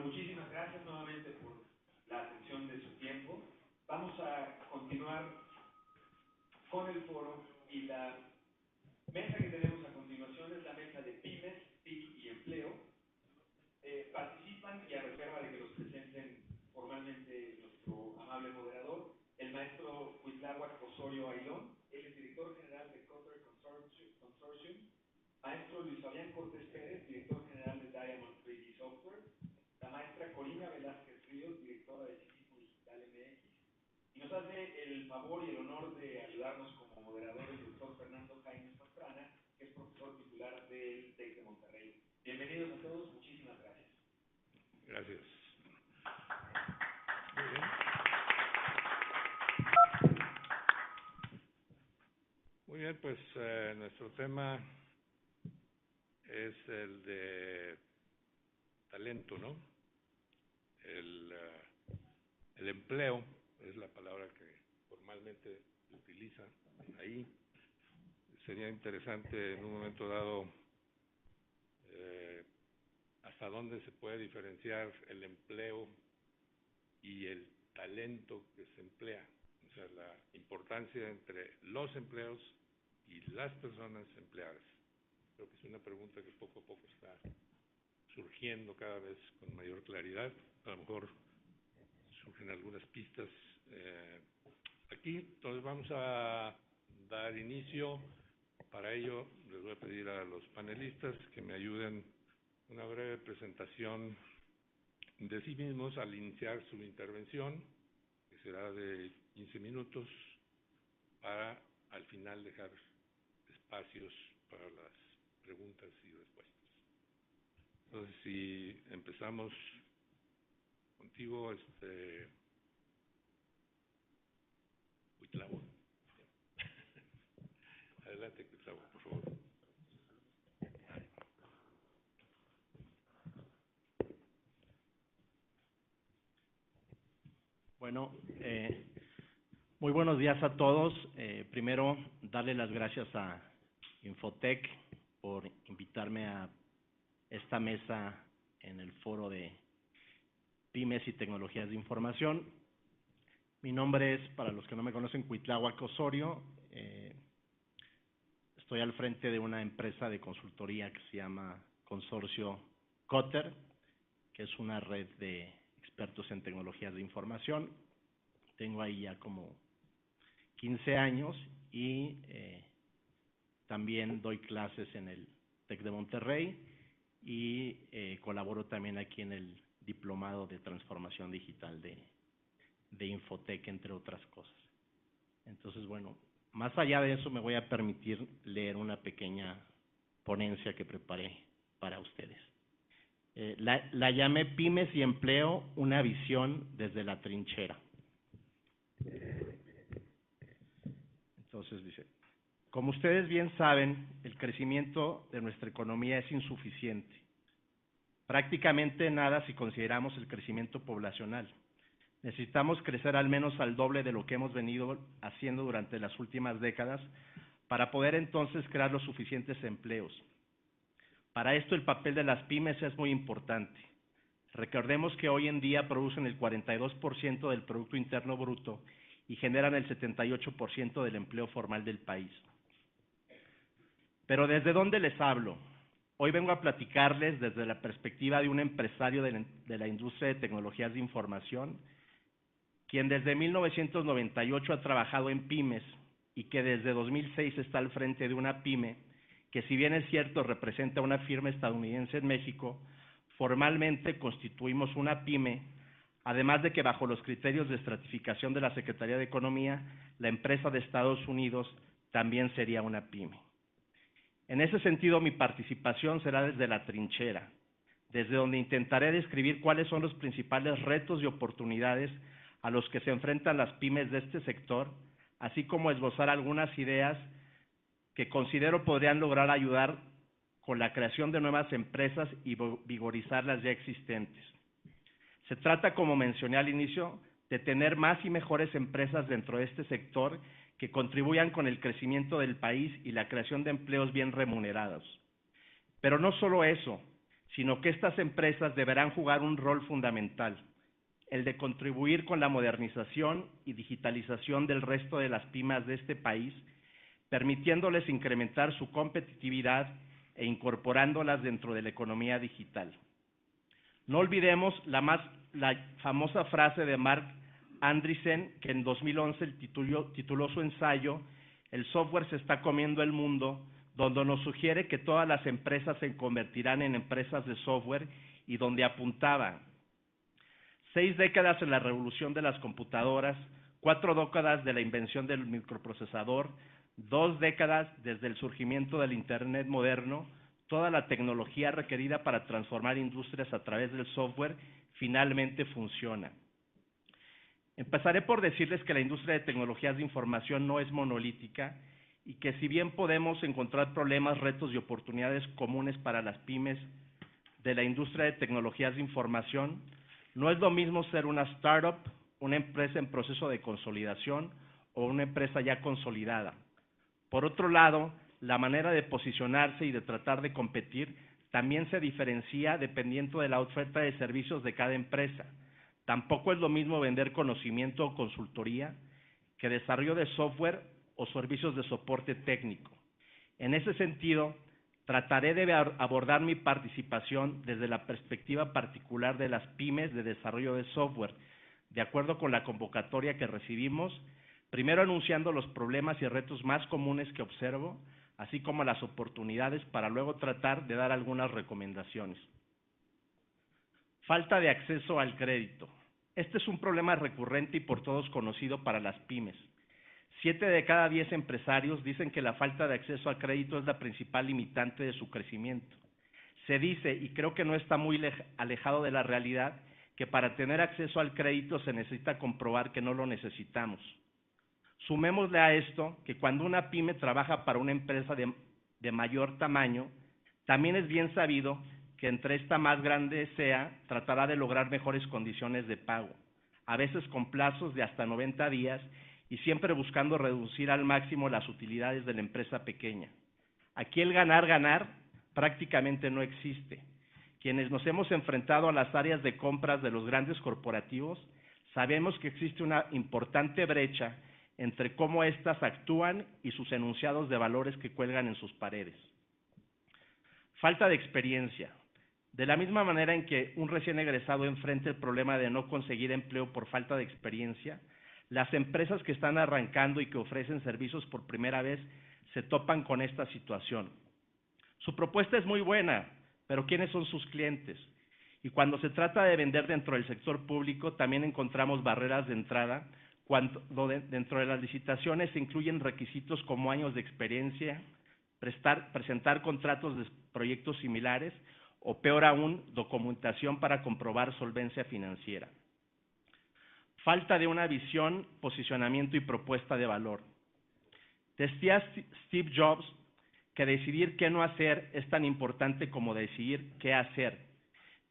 muchísimas gracias nuevamente por la atención de su tiempo. Vamos a continuar con el foro y la mesa que tenemos a continuación es la mesa de pymes, TIC y empleo. Participan, y a reserva de que los presenten formalmente nuestro amable moderador, el maestro Cuitláhuac Osorio Ailón, él es director general de Cotter Consortium, maestro Luis Fabián Cortés Pérez, director general de Diamond 3D Software, la maestra Corina Velázquez Ríos, directora de Civismo Digital MX, y nos hace el favor y el honor de ayudarnos como moderador el doctor Fernando Jaime Pastrana, que es profesor titular del TEC de Monterrey. Bienvenidos a todos, muchísimas gracias. Gracias. Muy bien. Muy bien, pues nuestro tema es el de talento, ¿no? El empleo es la palabra que formalmente se utiliza ahí. Sería interesante en un momento dado hasta dónde se puede diferenciar el empleo y el talento que se emplea, o sea, la importancia entre los empleos y las personas empleadas. Creo que es una pregunta que poco a poco está surgiendo cada vez con mayor claridad. A lo mejor surgen algunas pistas aquí. Entonces vamos a dar inicio. Para ello les voy a pedir a los panelistas que me ayuden una breve presentación de sí mismos al iniciar su intervención, que será de 15 minutos, para al final dejar espacios para las preguntas y respuestas. Entonces, si empezamos contigo, Cuitláhuac. Adelante, Cuitláhuac, por favor. Bueno, muy buenos días a todos. Primero, darle las gracias a Infotec por invitarme a esta mesa en el foro de Pymes y Tecnologías de Información. Mi nombre es, para los que no me conocen, Cuitláhuac Osorio. Estoy al frente de una empresa de consultoría que se llama Consorcio Cotter, que es una red de expertos en tecnologías de información. Tengo ahí ya como 15 años y también doy clases en el TEC de Monterrey y colaboro también aquí en el Diplomado de Transformación Digital de Infotec, entre otras cosas. Entonces, bueno, más allá de eso me voy a permitir leer una pequeña ponencia que preparé para ustedes. La llamé Pymes y Empleo, una visión desde la trinchera. Entonces dice, como ustedes bien saben, el crecimiento de nuestra economía es insuficiente. Prácticamente nada si consideramos el crecimiento poblacional. Necesitamos crecer al menos al doble de lo que hemos venido haciendo durante las últimas décadas para poder entonces crear los suficientes empleos. Para esto el papel de las pymes es muy importante. Recordemos que hoy en día producen el 42% del Producto Interno Bruto y generan el 78% del empleo formal del país. Pero ¿desde dónde les hablo? Hoy vengo a platicarles desde la perspectiva de un empresario de la industria de tecnologías de información, quien desde 1998 ha trabajado en pymes y que desde 2006 está al frente de una pyme que, si bien es cierto, representa una firma estadounidense en México, formalmente constituimos una pyme, además de que bajo los criterios de estratificación de la Secretaría de Economía, la empresa de Estados Unidos también sería una pyme. En ese sentido, mi participación será desde la trinchera, desde donde intentaré describir cuáles son los principales retos y oportunidades a los que se enfrentan las pymes de este sector, así como esbozar algunas ideas que considero podrían lograr ayudar con la creación de nuevas empresas y vigorizar las ya existentes. Se trata, como mencioné al inicio, de tener más y mejores empresas dentro de este sector que contribuyan con el crecimiento del país y la creación de empleos bien remunerados. Pero no solo eso, sino que estas empresas deberán jugar un rol fundamental, el de contribuir con la modernización y digitalización del resto de las pymes de este país, permitiéndoles incrementar su competitividad e incorporándolas dentro de la economía digital. No olvidemos la famosa frase de Marc Andreessen, que en 2011 tituló su ensayo "El software se está comiendo el mundo", donde nos sugiere que todas las empresas se convertirán en empresas de software y donde apuntaba 6 décadas en la revolución de las computadoras, 4 décadas de la invención del microprocesador, 2 décadas desde el surgimiento del Internet moderno, toda la tecnología requerida para transformar industrias a través del software finalmente funciona. Empezaré por decirles que la industria de tecnologías de información no es monolítica y que si bien podemos encontrar problemas, retos y oportunidades comunes para las pymes de la industria de tecnologías de información, no es lo mismo ser una startup, una empresa en proceso de consolidación o una empresa ya consolidada. Por otro lado, la manera de posicionarse y de tratar de competir también se diferencia dependiendo de la oferta de servicios de cada empresa. Tampoco es lo mismo vender conocimiento o consultoría que desarrollo de software o servicios de soporte técnico. En ese sentido, trataré de abordar mi participación desde la perspectiva particular de las pymes de desarrollo de software, de acuerdo con la convocatoria que recibimos, primero anunciando los problemas y retos más comunes que observo, así como las oportunidades para luego tratar de dar algunas recomendaciones. Falta de acceso al crédito. Este es un problema recurrente y por todos conocido para las pymes. 7 de cada 10 empresarios dicen que la falta de acceso al crédito es la principal limitante de su crecimiento. Se dice, y creo que no está muy alejado de la realidad, que para tener acceso al crédito se necesita comprobar que no lo necesitamos. Sumémosle a esto que cuando una pyme trabaja para una empresa de mayor tamaño, también es bien sabido que entre esta más grande sea, tratará de lograr mejores condiciones de pago, a veces con plazos de hasta 90 días y siempre buscando reducir al máximo las utilidades de la empresa pequeña. Aquí el ganar prácticamente no existe. Quienes nos hemos enfrentado a las áreas de compras de los grandes corporativos, sabemos que existe una importante brecha entre cómo éstas actúan y sus enunciados de valores que cuelgan en sus paredes. Falta de experiencia. De la misma manera en que un recién egresado enfrenta el problema de no conseguir empleo por falta de experiencia, las empresas que están arrancando y que ofrecen servicios por primera vez se topan con esta situación. Su propuesta es muy buena, pero ¿quiénes son sus clientes? Y cuando se trata de vender dentro del sector público, también encontramos barreras de entrada, cuando dentro de las licitaciones se incluyen requisitos como años de experiencia, presentar contratos de proyectos similares o peor aún, documentación para comprobar solvencia financiera. Falta de una visión, posicionamiento y propuesta de valor. Decía Steve Jobs que decidir qué no hacer es tan importante como decidir qué hacer.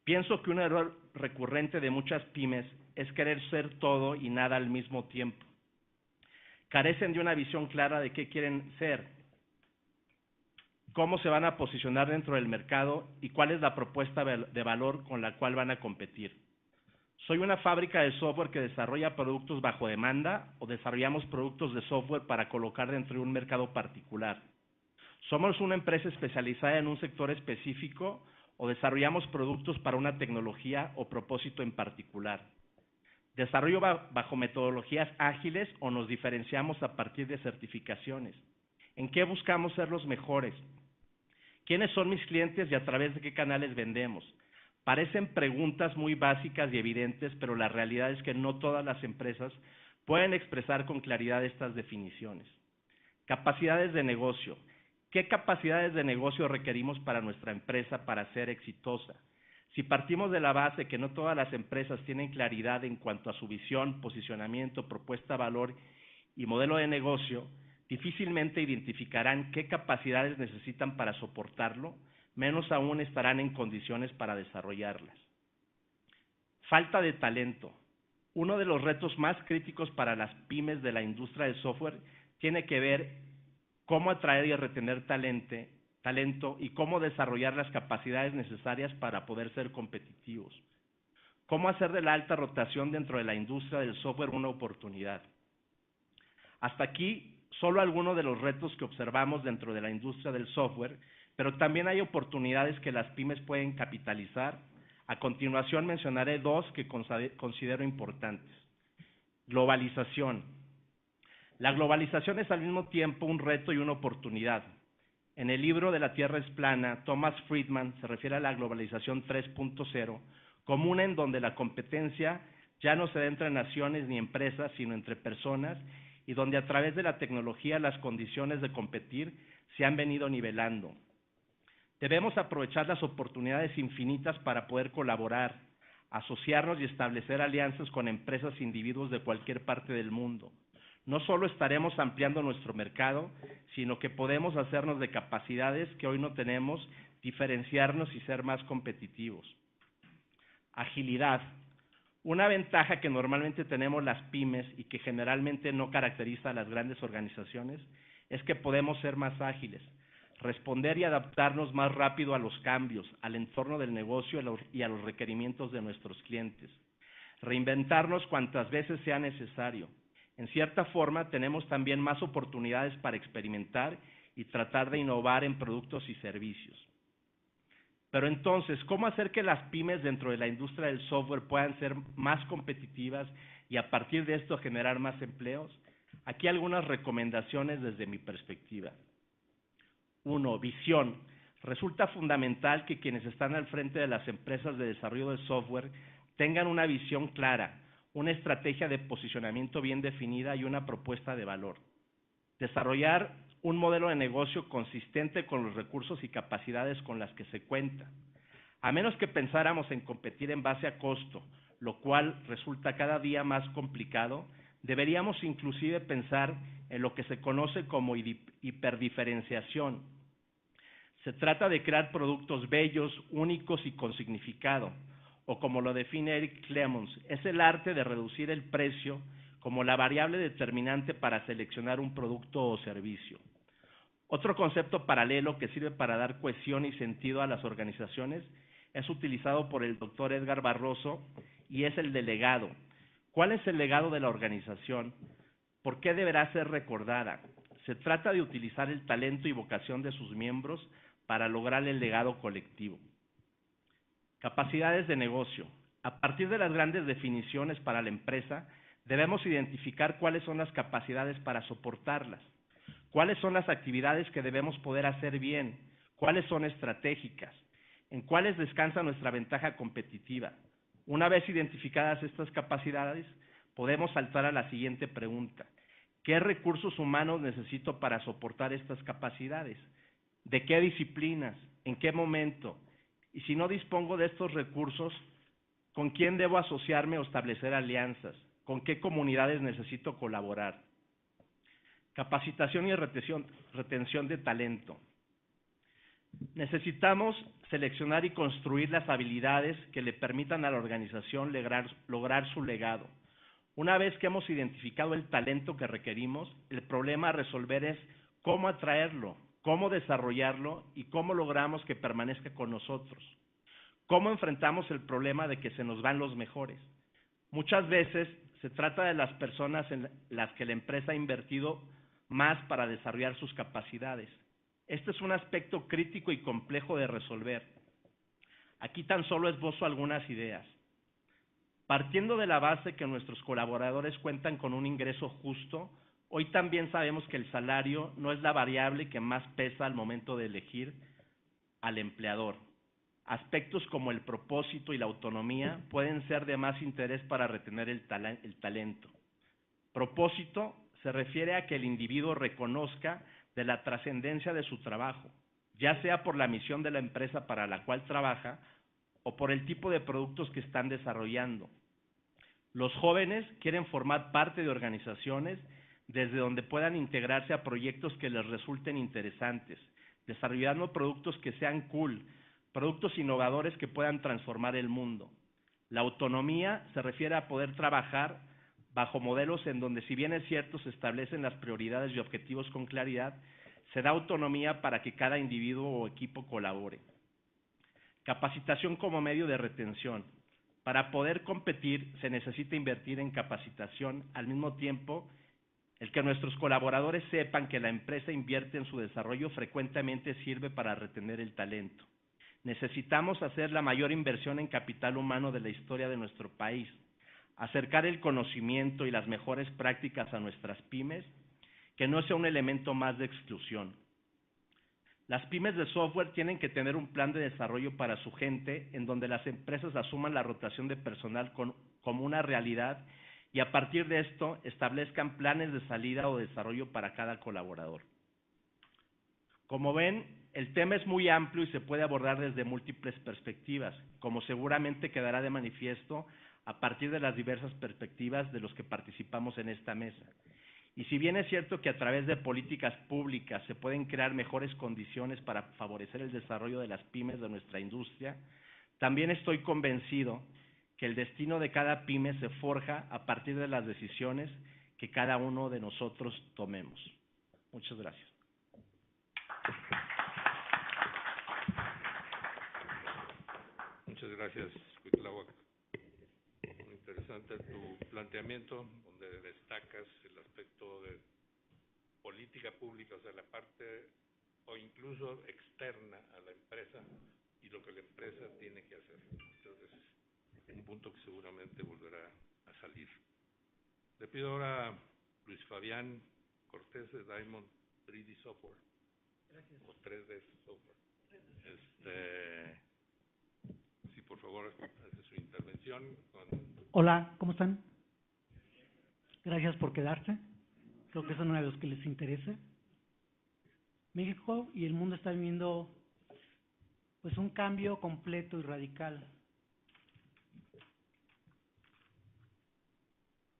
Pienso que un error recurrente de muchas pymes es querer ser todo y nada al mismo tiempo. Carecen de una visión clara de qué quieren ser, cómo se van a posicionar dentro del mercado y cuál es la propuesta de valor con la cual van a competir. Soy una fábrica de software que desarrolla productos bajo demanda o desarrollamos productos de software para colocar dentro de un mercado particular. Somos una empresa especializada en un sector específico o desarrollamos productos para una tecnología o propósito en particular. Desarrollo bajo metodologías ágiles o nos diferenciamos a partir de certificaciones. ¿En qué buscamos ser los mejores? ¿Quiénes son mis clientes y a través de qué canales vendemos? Parecen preguntas muy básicas y evidentes, pero la realidad es que no todas las empresas pueden expresar con claridad estas definiciones. Capacidades de negocio. ¿Qué capacidades de negocio requerimos para nuestra empresa para ser exitosa? Si partimos de la base que no todas las empresas tienen claridad en cuanto a su visión, posicionamiento, propuesta de valor y modelo de negocio, difícilmente identificarán qué capacidades necesitan para soportarlo, menos aún estarán en condiciones para desarrollarlas. Falta de talento. Uno de los retos más críticos para las pymes de la industria del software tiene que ver cómo atraer y retener talento talento y cómo desarrollar las capacidades necesarias para poder ser competitivos. Cómo hacer de la alta rotación dentro de la industria del software una oportunidad. Hasta aquí, solo algunos de los retos que observamos dentro de la industria del software, pero también hay oportunidades que las pymes pueden capitalizar. A continuación mencionaré dos que considero importantes. Globalización. La globalización es al mismo tiempo un reto y una oportunidad. En el libro de La Tierra es plana, Thomas Friedman se refiere a la globalización 3.0 como una en donde la competencia ya no se da entre naciones ni empresas, sino entre personas, y donde a través de la tecnología las condiciones de competir se han venido nivelando. Debemos aprovechar las oportunidades infinitas para poder colaborar, asociarnos y establecer alianzas con empresas e individuos de cualquier parte del mundo. No solo estaremos ampliando nuestro mercado, sino que podemos hacernos de capacidades que hoy no tenemos, diferenciarnos y ser más competitivos. Agilidad. Una ventaja que normalmente tenemos las pymes y que generalmente no caracteriza a las grandes organizaciones es que podemos ser más ágiles, responder y adaptarnos más rápido a los cambios, al entorno del negocio y a los requerimientos de nuestros clientes. Reinventarnos cuantas veces sea necesario. En cierta forma, tenemos también más oportunidades para experimentar y tratar de innovar en productos y servicios. Pero entonces, ¿cómo hacer que las pymes dentro de la industria del software puedan ser más competitivas y a partir de esto generar más empleos? Aquí algunas recomendaciones desde mi perspectiva. 1. Visión. Resulta fundamental que quienes están al frente de las empresas de desarrollo de software tengan una visión clara, una estrategia de posicionamiento bien definida y una propuesta de valor. Desarrollar un modelo de negocio consistente con los recursos y capacidades con las que se cuenta. A menos que pensáramos en competir en base a costo, lo cual resulta cada día más complicado, deberíamos inclusive pensar en lo que se conoce como hiperdiferenciación. Se trata de crear productos bellos, únicos y con significado, o como lo define Eric Clemons, es el arte de reducir el precio como la variable determinante para seleccionar un producto o servicio. Otro concepto paralelo que sirve para dar cohesión y sentido a las organizaciones es utilizado por el doctor Edgar Barroso y es el de legado. ¿Cuál es el legado de la organización? ¿Por qué deberá ser recordada? Se trata de utilizar el talento y vocación de sus miembros para lograr el legado colectivo. Capacidades de negocio. A partir de las grandes definiciones para la empresa, debemos identificar cuáles son las capacidades para soportarlas, cuáles son las actividades que debemos poder hacer bien, cuáles son estratégicas, en cuáles descansa nuestra ventaja competitiva. Una vez identificadas estas capacidades, podemos saltar a la siguiente pregunta. ¿Qué recursos humanos necesito para soportar estas capacidades? ¿De qué disciplinas? ¿En qué momento? Y si no dispongo de estos recursos, ¿con quién debo asociarme o establecer alianzas? ¿Con qué comunidades necesito colaborar? Capacitación y retención de talento. Necesitamos seleccionar y construir las habilidades que le permitan a la organización lograr su legado. Una vez que hemos identificado el talento que requerimos, el problema a resolver es cómo atraerlo, cómo desarrollarlo y cómo logramos que permanezca con nosotros. ¿Cómo enfrentamos el problema de que se nos van los mejores? Muchas veces se trata de las personas en las que la empresa ha invertido más para desarrollar sus capacidades. Este es un aspecto crítico y complejo de resolver. Aquí tan solo esbozo algunas ideas. Partiendo de la base que nuestros colaboradores cuentan con un ingreso justo, hoy también sabemos que el salario no es la variable que más pesa al momento de elegir al empleador. Aspectos como el propósito y la autonomía pueden ser de más interés para retener el talento. Propósito se refiere a que el individuo reconozca de la trascendencia de su trabajo, ya sea por la misión de la empresa para la cual trabaja o por el tipo de productos que están desarrollando. Los jóvenes quieren formar parte de organizaciones desde donde puedan integrarse a proyectos que les resulten interesantes, desarrollando productos que sean cool, productos innovadores que puedan transformar el mundo. La autonomía se refiere a poder trabajar bajo modelos en donde, si bien es cierto, se establecen las prioridades y objetivos con claridad, Se da autonomía para que cada individuo o equipo colabore. Capacitación como medio de retención. Para poder competir se necesita invertir en capacitación, al mismo tiempo el que nuestros colaboradores sepan que la empresa invierte en su desarrollo frecuentemente sirve para retener el talento. Necesitamos hacer la mayor inversión en capital humano de la historia de nuestro país, acercar el conocimiento y las mejores prácticas a nuestras pymes, que no sea un elemento más de exclusión. Las pymes de software tienen que tener un plan de desarrollo para su gente, en donde las empresas asuman la rotación de personal como una realidad y a partir de esto establezcan planes de salida o desarrollo para cada colaborador. Como ven, el tema es muy amplio y se puede abordar desde múltiples perspectivas, como seguramente quedará de manifiesto a partir de las diversas perspectivas de los que participamos en esta mesa. Y si bien es cierto que a través de políticas públicas se pueden crear mejores condiciones para favorecer el desarrollo de las pymes de nuestra industria, también estoy convencido que el destino de cada pyme se forja a partir de las decisiones que cada uno de nosotros tomemos. Muchas gracias. Muchas gracias, Cuitláhuac. Muy interesante tu planteamiento, donde destacas el aspecto de política pública, o sea, la parte o incluso externa a la empresa y lo que la empresa tiene que hacer. Entonces, un punto que seguramente volverá a salir. Le pido ahora a Luis Fabián Cortés de Diamond 3D Software. Gracias. O 3D Software. Sí, por favor, hace su intervención. Hola, ¿cómo están? Gracias por quedarse. Creo que son uno de los que les interesa. México y el mundo están viviendo pues un cambio completo y radical.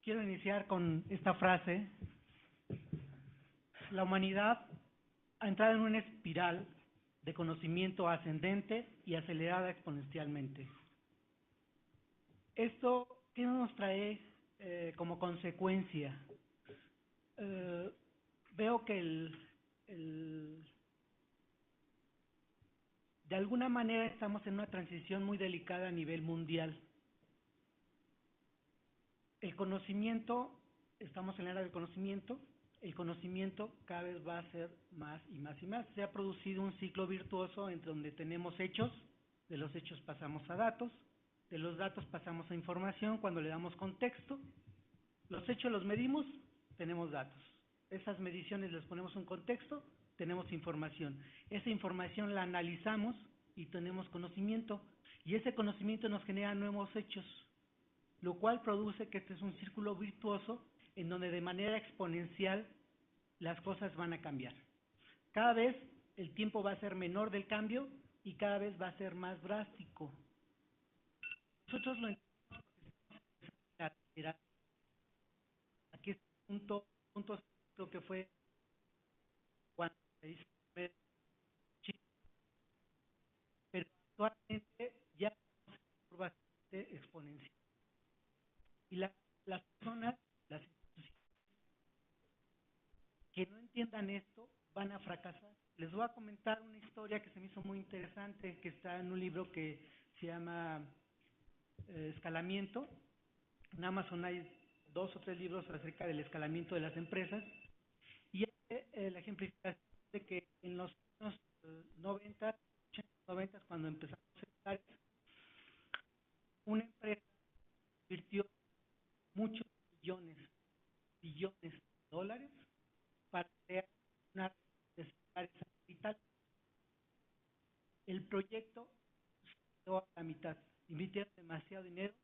Quiero iniciar con esta frase. La humanidad ha entrado en una espiral de conocimiento ascendente y acelerada exponencialmente. ¿Esto qué nos trae como consecuencia? Veo que de alguna manera estamos en una transición muy delicada a nivel mundial. El conocimiento, estamos en la era del conocimiento, el conocimiento cada vez va a ser más y más y más. Se ha producido un ciclo virtuoso entre donde tenemos hechos, de los hechos pasamos a datos, de los datos pasamos a información cuando le damos contexto, los hechos los medimos, tenemos datos. Esas mediciones les ponemos un contexto, tenemos información. Esa información la analizamos y tenemos conocimiento, y ese conocimiento nos genera nuevos hechos, lo cual produce que este es un círculo virtuoso en donde de manera exponencial las cosas van a cambiar. Cada vez el tiempo va a ser menor del cambio y cada vez va a ser más drástico. Nosotros lo entendemos porque aquí es punto lo que fue cuando se hizo Chile, pero actualmente ya estamos en curva exponencial. Y las personas, las instituciones que no entiendan esto van a fracasar. Les voy a comentar una historia que se me hizo muy interesante, que está en un libro que se llama Escalamiento. En Amazon hay 2 o 3 libros acerca del escalamiento de las empresas, y la ejemplificación de que en los años 90, 80, 90, cuando empezamos a estar, una empresa invirtió muchos billones de dólares para crear una red de celulares satelital. El proyecto se quedó a la mitad. Invirtieron demasiado dinero,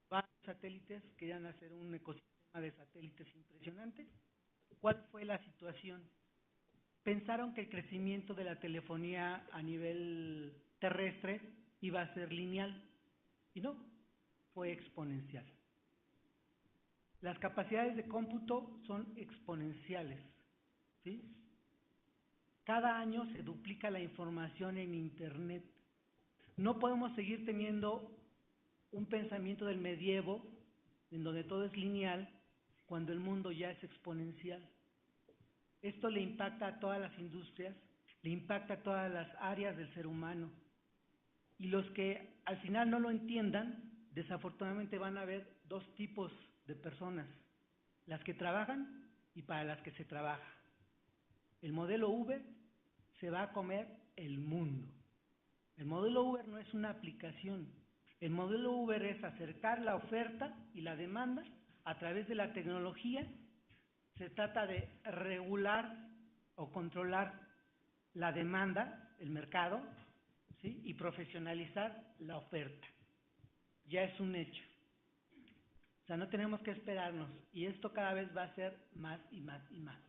varios satélites, querían hacer un ecosistema de satélites impresionante. ¿Cuál fue la situación? Pensaron que el crecimiento de la telefonía a nivel terrestre iba a ser lineal, y no, fue exponencial. Las capacidades de cómputo son exponenciales, ¿sí? Cada año se duplica la información en Internet. No podemos seguir teniendo un pensamiento del medievo, en donde todo es lineal, cuando el mundo ya es exponencial. Esto le impacta a todas las industrias, le impacta a todas las áreas del ser humano. Y los que al final no lo entiendan, desafortunadamente van a haber dos tipos de personas, las que trabajan y para las que se trabaja. El modelo Uber se va a comer el mundo. El modelo Uber no es una aplicación. El modelo Uber es acercar la oferta y la demanda a través de la tecnología. Se trata de regular o controlar la demanda, el mercado, ¿sí? Y profesionalizar la oferta. Ya es un hecho. O sea, no tenemos que esperarnos. Y esto cada vez va a ser más y más y más.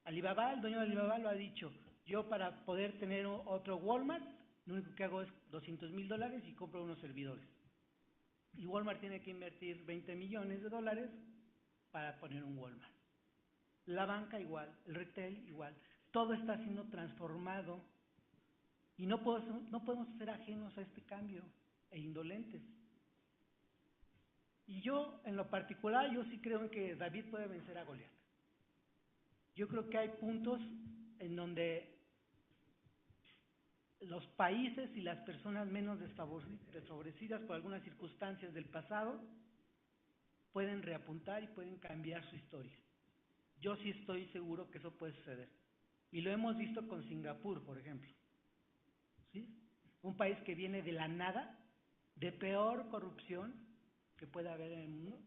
Alibaba, el dueño de Alibaba lo ha dicho. Yo para poder tener otro Walmart, lo único que hago es $200,000 y compro unos servidores. Y Walmart tiene que invertir $20 millones para poner un Walmart. La banca igual, el retail igual. Todo está siendo transformado y no podemos ser ajenos a este cambio e indolentes. Y yo, en lo particular, yo sí creo que David puede vencer a Goliat. Yo creo que hay puntos en donde los países y las personas menos desfavorecidas por algunas circunstancias del pasado pueden reapuntar y pueden cambiar su historia. Yo sí estoy seguro que eso puede suceder. Y lo hemos visto con Singapur, por ejemplo. ¿Sí? Un país que viene de la nada, de peor corrupción que pueda haber en el mundo,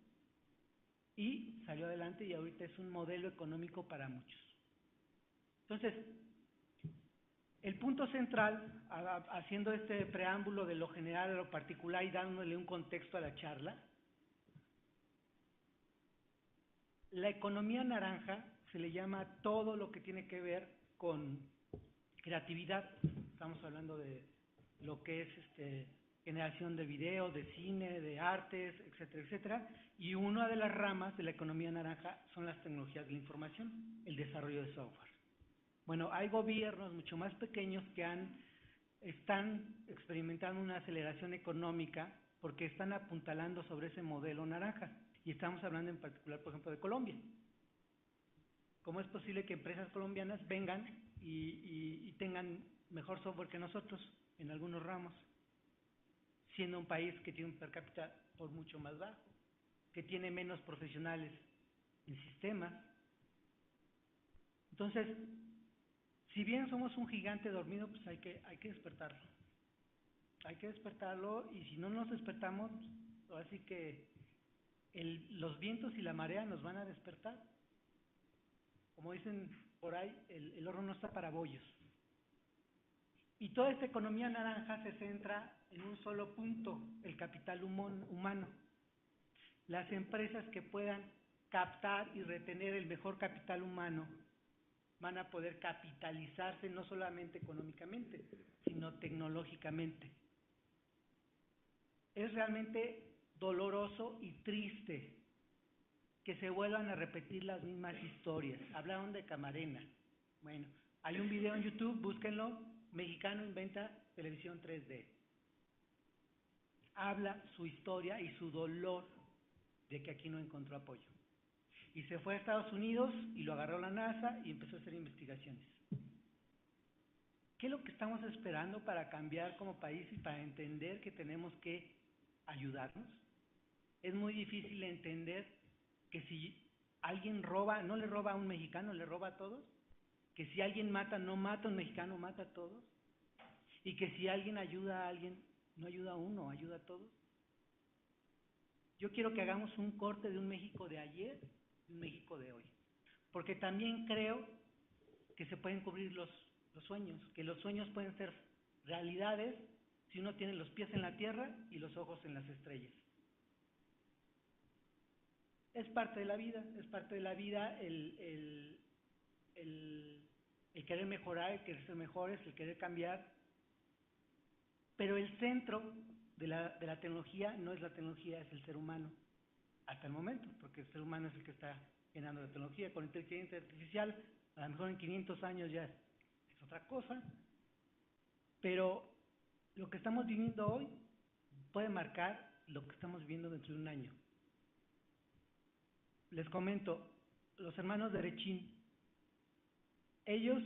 y salió adelante y ahorita es un modelo económico para muchos. Entonces, el punto central, haciendo este preámbulo de lo general a lo particular y dándole un contexto a la charla, la economía naranja se le llama todo lo que tiene que ver con creatividad. Estamos hablando de lo que es generación de video, de cine, de artes, etcétera, etcétera. Y una de las ramas de la economía naranja son las tecnologías de la información, el desarrollo de software. Bueno, hay gobiernos mucho más pequeños que están experimentando una aceleración económica porque están apuntalando sobre ese modelo naranja. Y estamos hablando en particular, por ejemplo, de Colombia. ¿Cómo es posible que empresas colombianas vengan y tengan mejor software que nosotros en algunos ramos, siendo un país que tiene un per cápita por mucho más bajo, que tiene menos profesionales en sistemas? Entonces, si bien somos un gigante dormido, pues hay que despertarlo. Hay que despertarlo, y si no nos despertamos, así que los vientos y la marea nos van a despertar. Como dicen por ahí, el horno no está para bollos. Y toda esta economía naranja se centra en un solo punto, el capital humano. Las empresas que puedan captar y retener el mejor capital humano van a poder capitalizarse no solamente económicamente, sino tecnológicamente. Es realmente doloroso y triste que se vuelvan a repetir las mismas historias. Hablaron de Camarena. Bueno, hay un video en YouTube, búsquenlo, Mexicano inventa televisión 3D. Habla su historia y su dolor de que aquí no encontró apoyo. Y se fue a Estados Unidos y lo agarró la NASA y empezó a hacer investigaciones. ¿Qué es lo que estamos esperando para cambiar como país y para entender que tenemos que ayudarnos? Es muy difícil entender que si alguien roba, no le roba a un mexicano, le roba a todos. Que si alguien mata, no mata a un mexicano, mata a todos. Y que si alguien ayuda a alguien, no ayuda a uno, ayuda a todos. Yo quiero que hagamos un corte de un México de ayer y un México de hoy. Porque también creo que se pueden cubrir los sueños, que los sueños pueden ser realidades si uno tiene los pies en la tierra y los ojos en las estrellas. Es parte de la vida, es parte de la vida el querer mejorar, el querer ser mejores, el querer cambiar. Pero el centro de la tecnología no es la tecnología, es el ser humano, hasta el momento, porque el ser humano es el que está generando la tecnología. Con inteligencia artificial, a lo mejor en 500 años ya es otra cosa, pero lo que estamos viviendo hoy puede marcar lo que estamos viviendo dentro de un año. Les comento, los hermanos de Erechim Ellos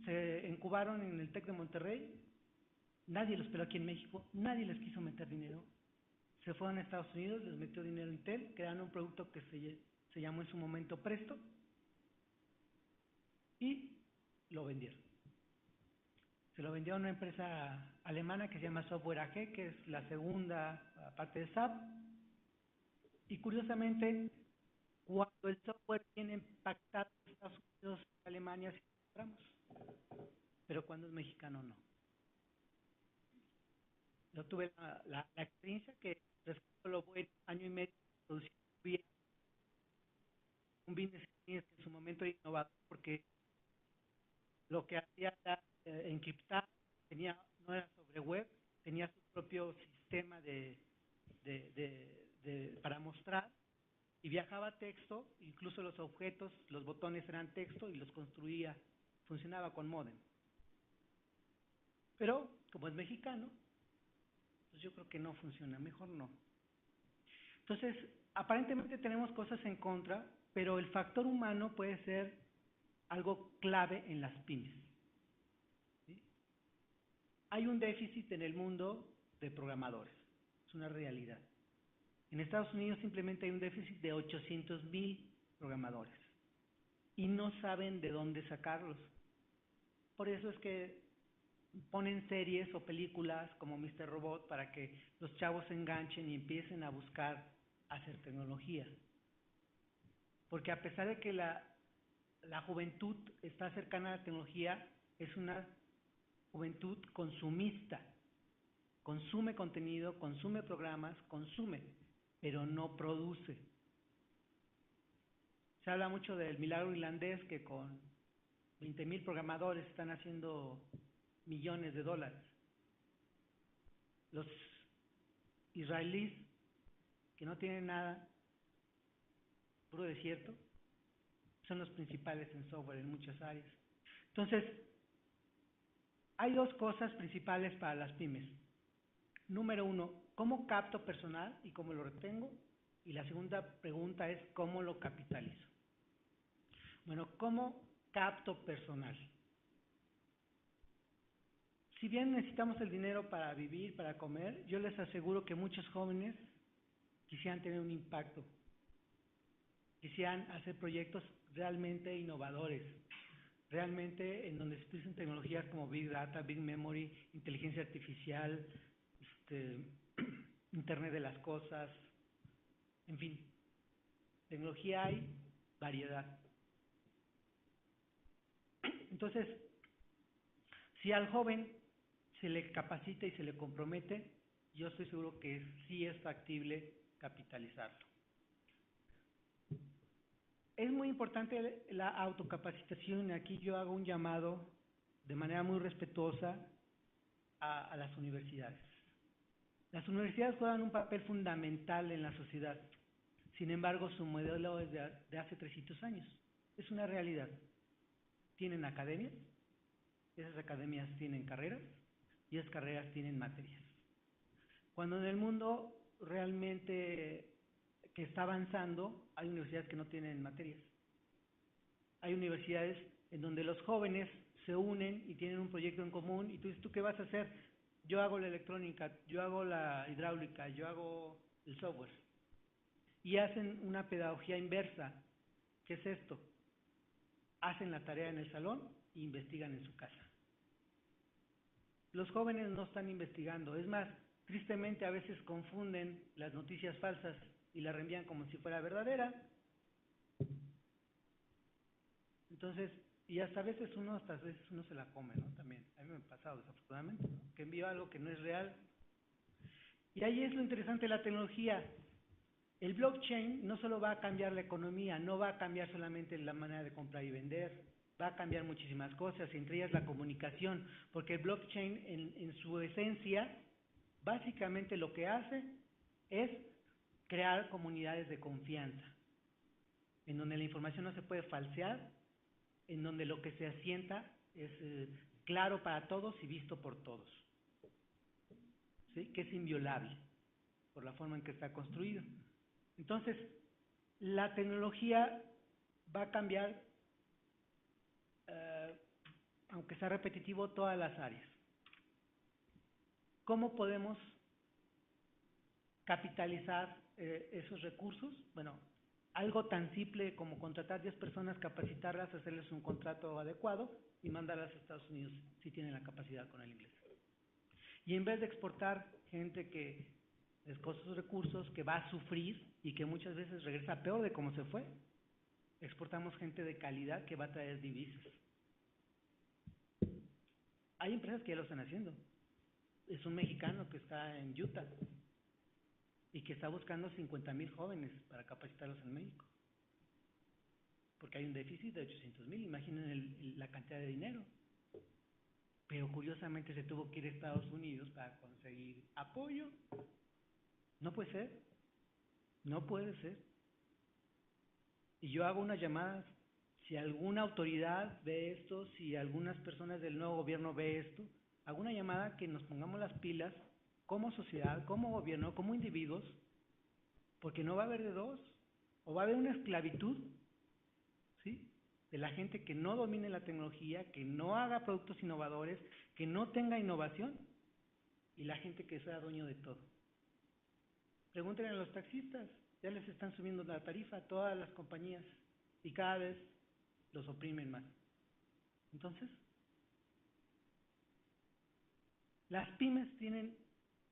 se incubaron en el TEC de Monterrey, nadie los peló aquí en México, nadie les quiso meter dinero. Se fueron a Estados Unidos, les metió dinero Intel, crearon un producto que se llamó en su momento Presto y lo vendieron. Se lo vendió a una empresa alemana que se llama Software AG, que es la segunda parte de SAP. Y curiosamente, cuando el software viene impactado en Estados Unidos y Alemania, sí lo compramos. Pero cuando es mexicano, no. Yo tuve la experiencia que después lo voy año y medio produciendo un business experience que en su momento era innovador porque lo que hacía era encriptar, no era sobre web, tenía su propio sistema para mostrar y viajaba texto, incluso los objetos, los botones eran texto y los construía, funcionaba con módem. Pero como es mexicano, pues yo creo que no funciona, mejor no. Entonces, aparentemente tenemos cosas en contra, pero el factor humano puede ser algo clave en las pymes. ¿Sí? Hay un déficit en el mundo de programadores, es una realidad. En Estados Unidos simplemente hay un déficit de 800,000 programadores y no saben de dónde sacarlos. Por eso es que ponen series o películas como Mr. Robot para que los chavos se enganchen y empiecen a buscar hacer tecnología. Porque a pesar de que la juventud está cercana a la tecnología, es una juventud consumista. Consume contenido, consume programas, consume, pero no produce. Se habla mucho del milagro irlandés, que con 20,000 programadores están haciendo millones de dólares. Los israelíes, que no tienen nada, puro desierto, son los principales en software en muchas áreas. Entonces, hay dos cosas principales para las pymes. Número uno, ¿cómo capto personal y cómo lo retengo? Y la segunda pregunta es, ¿cómo lo capitalizo? Bueno, ¿cómo capto personal? Si bien necesitamos el dinero para vivir, para comer, yo les aseguro que muchos jóvenes quisieran tener un impacto, quisieran hacer proyectos realmente innovadores, realmente en donde se utilicen tecnologías como Big Data, Big Memory, inteligencia artificial, Internet de las cosas, en fin, tecnología hay, variedad. Entonces, si al joven se le capacita y se le compromete, yo estoy seguro que sí es factible capitalizarlo. Es muy importante la autocapacitación. Aquí yo hago un llamado de manera muy respetuosa a las universidades. Las universidades juegan un papel fundamental en la sociedad. Sin embargo, su modelo es de hace 300 años. Es una realidad. Tienen academias, esas academias tienen carreras y esas carreras tienen materias. Cuando en el mundo realmente que está avanzando, hay universidades que no tienen materias. Hay universidades en donde los jóvenes se unen y tienen un proyecto en común y tú dices, ¿tú qué vas a hacer? Yo hago la electrónica, yo hago la hidráulica, yo hago el software. Y hacen una pedagogía inversa. ¿Qué es esto? Hacen la tarea en el salón e investigan en su casa. Los jóvenes no están investigando. Es más, tristemente a veces confunden las noticias falsas y las reenvían como si fuera verdadera. Entonces, y hasta a veces uno se la come, ¿no? También, a mí me ha pasado desafortunadamente, ¿no? Que envío algo que no es real. Y ahí es lo interesante de la tecnología. El blockchain no solo va a cambiar la economía, no va a cambiar solamente la manera de comprar y vender, va a cambiar muchísimas cosas, entre ellas la comunicación, porque el blockchain en su esencia, básicamente lo que hace es crear comunidades de confianza, en donde la información no se puede falsear, en donde lo que se asienta es claro para todos y visto por todos, ¿sí? Que es inviolable por la forma en que está construido. Entonces, la tecnología va a cambiar aunque sea repetitivo, todas las áreas. ¿Cómo podemos capitalizar esos recursos? Bueno, algo tan simple como contratar 10 personas, capacitarlas, hacerles un contrato adecuado y mandarlas a Estados Unidos si tienen la capacidad con el inglés. Y en vez de exportar gente que escoge sus recursos, que va a sufrir y que muchas veces regresa peor de como se fue, exportamos gente de calidad que va a traer divisas. Hay empresas que ya lo están haciendo. Es un mexicano que está en Utah y que está buscando 50,000 jóvenes para capacitarlos en México. Porque hay un déficit de 800,000, imaginen la cantidad de dinero. Pero curiosamente se tuvo que ir a Estados Unidos para conseguir apoyo. No puede ser, no puede ser. Y yo hago unas llamadas, si alguna autoridad ve esto, si algunas personas del nuevo gobierno ve esto, hago una llamada que nos pongamos las pilas como sociedad, como gobierno, como individuos, porque no va a haber de dos, o va a haber una esclavitud, ¿sí?, de la gente que no domine la tecnología, que no haga productos innovadores, que no tenga innovación, y la gente que sea dueño de todo. Pregúntenle a los taxistas, ya les están subiendo la tarifa a todas las compañías, y cada vez los oprimen más. Entonces, las pymes tienen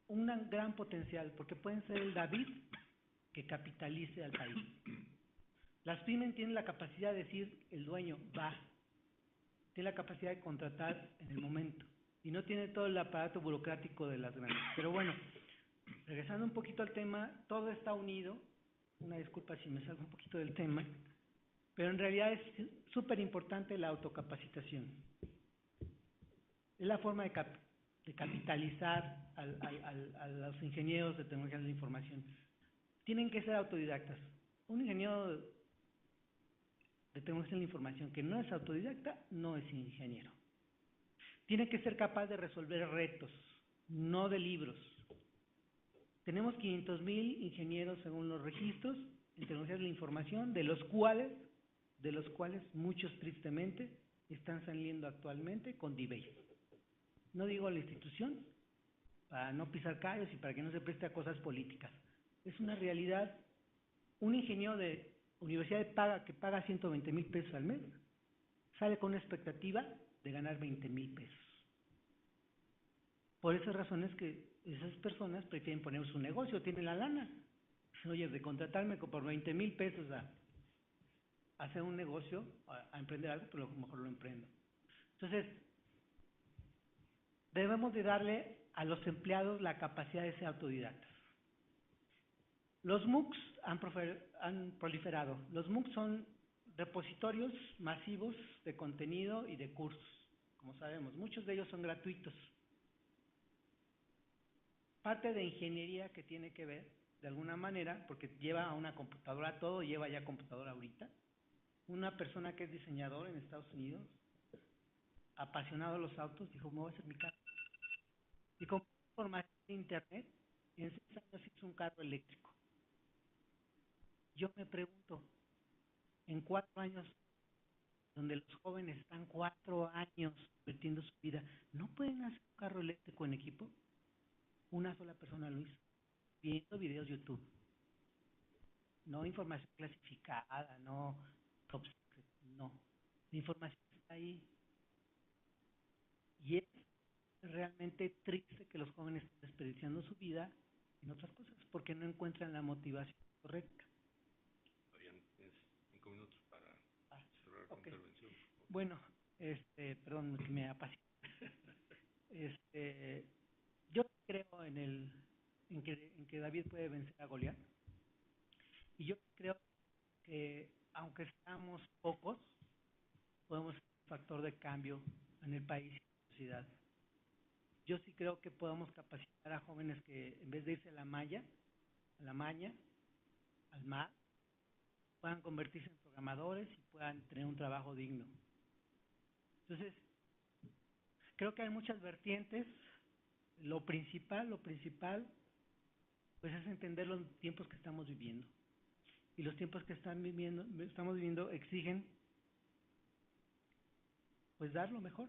un gran potencial, porque pueden ser el David que capitalice al país. Las pymes tienen la capacidad de decir, el dueño va, tiene la capacidad de contratar en el momento, y no tiene todo el aparato burocrático de las grandes. Pero bueno, regresando un poquito al tema, todo está unido, una disculpa si me salgo un poquito del tema, pero en realidad es súper importante la autocapacitación. Es la forma de capitalizar a los ingenieros de tecnologías de la información. Tienen que ser autodidactas. Un ingeniero de tecnologías de la información que no es autodidacta no es ingeniero. Tiene que ser capaz de resolver retos, no de libros. Tenemos 500,000 ingenieros según los registros en tecnologías de la información, de los cuales muchos tristemente están saliendo actualmente con DBase. No digo la institución, para no pisar callos y para que no se preste a cosas políticas. Es una realidad. Un ingeniero de universidad que paga 120,000 pesos al mes, sale con una expectativa de ganar 20,000 pesos. Por esas razones que esas personas prefieren poner su negocio, tienen la lana. Oye, de contratarme por 20,000 pesos a hacer un negocio, a emprender algo, pero a lo mejor lo emprendo. Entonces, debemos de darle a los empleados la capacidad de ser autodidactas. Los MOOCs han proliferado. Los MOOCs son repositorios masivos de contenido y de cursos, como sabemos. Muchos de ellos son gratuitos. Parte de ingeniería que tiene que ver, de alguna manera, porque lleva a una computadora, todo lleva ya computadora ahorita. Una persona que es diseñador en Estados Unidos, apasionado de los autos, dijo, me voy a hacer mi carro. Y con información de internet, en 6 años hizo un carro eléctrico. Yo me pregunto, en 4 años, donde los jóvenes están 4 años invirtiendo su vida, ¿no pueden hacer un carro eléctrico en equipo? Una sola persona lo hizo, viendo videos YouTube. No información clasificada, no top secret, no. La información está ahí. Y es realmente triste que los jóvenes estén desperdiciando su vida en otras cosas, porque no encuentran la motivación correcta. Tienes 5 minutos para cerrar tu Okay. intervención. Bueno, perdón, que me apasiona. Yo creo en que David puede vencer a Goliat, y yo creo que aunque seamos pocos, podemos ser un factor de cambio en el país y en la sociedad. Yo sí creo que podemos capacitar a jóvenes que en vez de irse a la maña, al mar, puedan convertirse en programadores y puedan tener un trabajo digno. Entonces, creo que hay muchas vertientes. Lo principal, pues es entender los tiempos que estamos viviendo. Y los tiempos que estamos viviendo exigen, pues, dar lo mejor.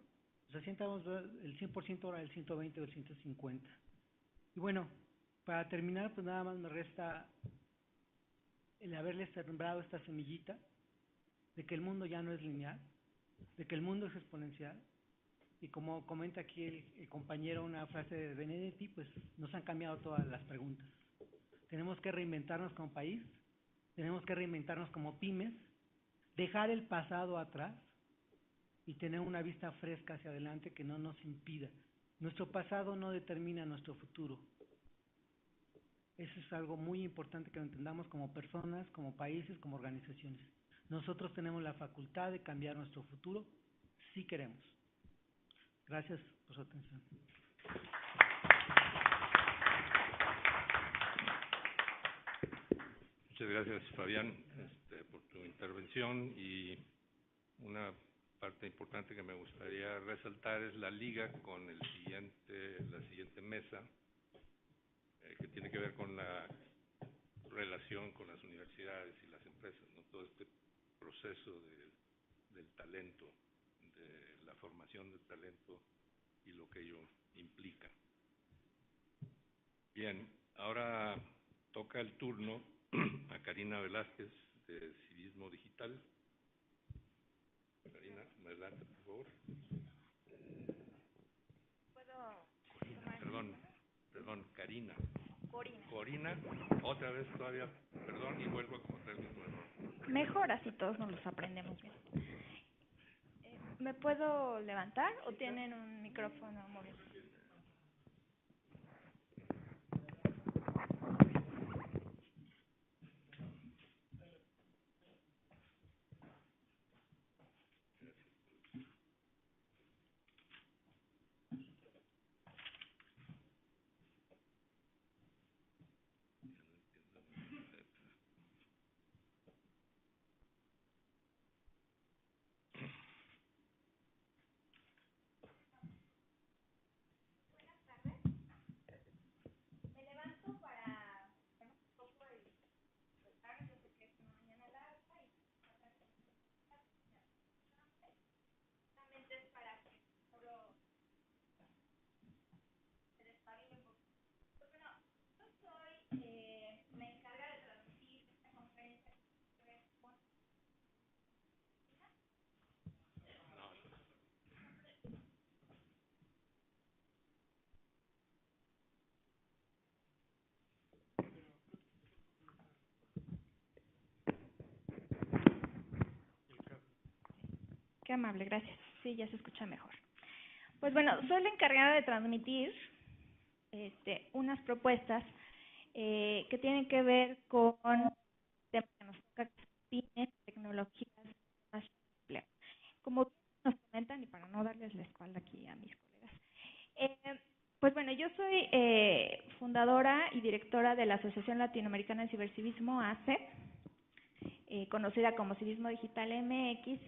Pues así entramos el 100% ahora el 120 o el 150. Y bueno, para terminar, pues nada más me resta el haberles sembrado esta semillita de que el mundo ya no es lineal, de que el mundo es exponencial, y como comenta aquí el compañero una frase de Benedetti, pues nos han cambiado todas las preguntas. Tenemos que reinventarnos como país, tenemos que reinventarnos como pymes, dejar el pasado atrás y tener una vista fresca hacia adelante que no nos impida. Nuestro pasado no determina nuestro futuro. Eso es algo muy importante que lo entendamos como personas, como países, como organizaciones. Nosotros tenemos la facultad de cambiar nuestro futuro si queremos. Gracias por su atención. Muchas gracias, Fabián, por tu intervención, y una parte importante que me gustaría resaltar es la liga con la siguiente mesa, que tiene que ver con la relación con las universidades y las empresas, ¿no? Todo este proceso del talento, de la formación del talento y lo que ello implica. Bien, ahora toca el turno a Karina Velázquez, de Civismo Digital. Karina, adelante, por favor. Perdón, Karina. Corina, otra vez todavía, perdón, y vuelvo a cometer el mismo error. Mejor así todos nos los aprendemos bien. ¿Me puedo levantar o tienen un micrófono móvil? Qué amable, gracias. Sí, ya se escucha mejor. Pues bueno, soy la encargada de transmitir unas propuestas que tienen que ver con temas que nos toca, pymes, tecnologías, empleo. Como nos comentan, y para no darles la espalda aquí a mis colegas, pues bueno, yo soy fundadora y directora de la Asociación Latinoamericana de Cibercivismo, ACE, conocida como Civismo Digital MX,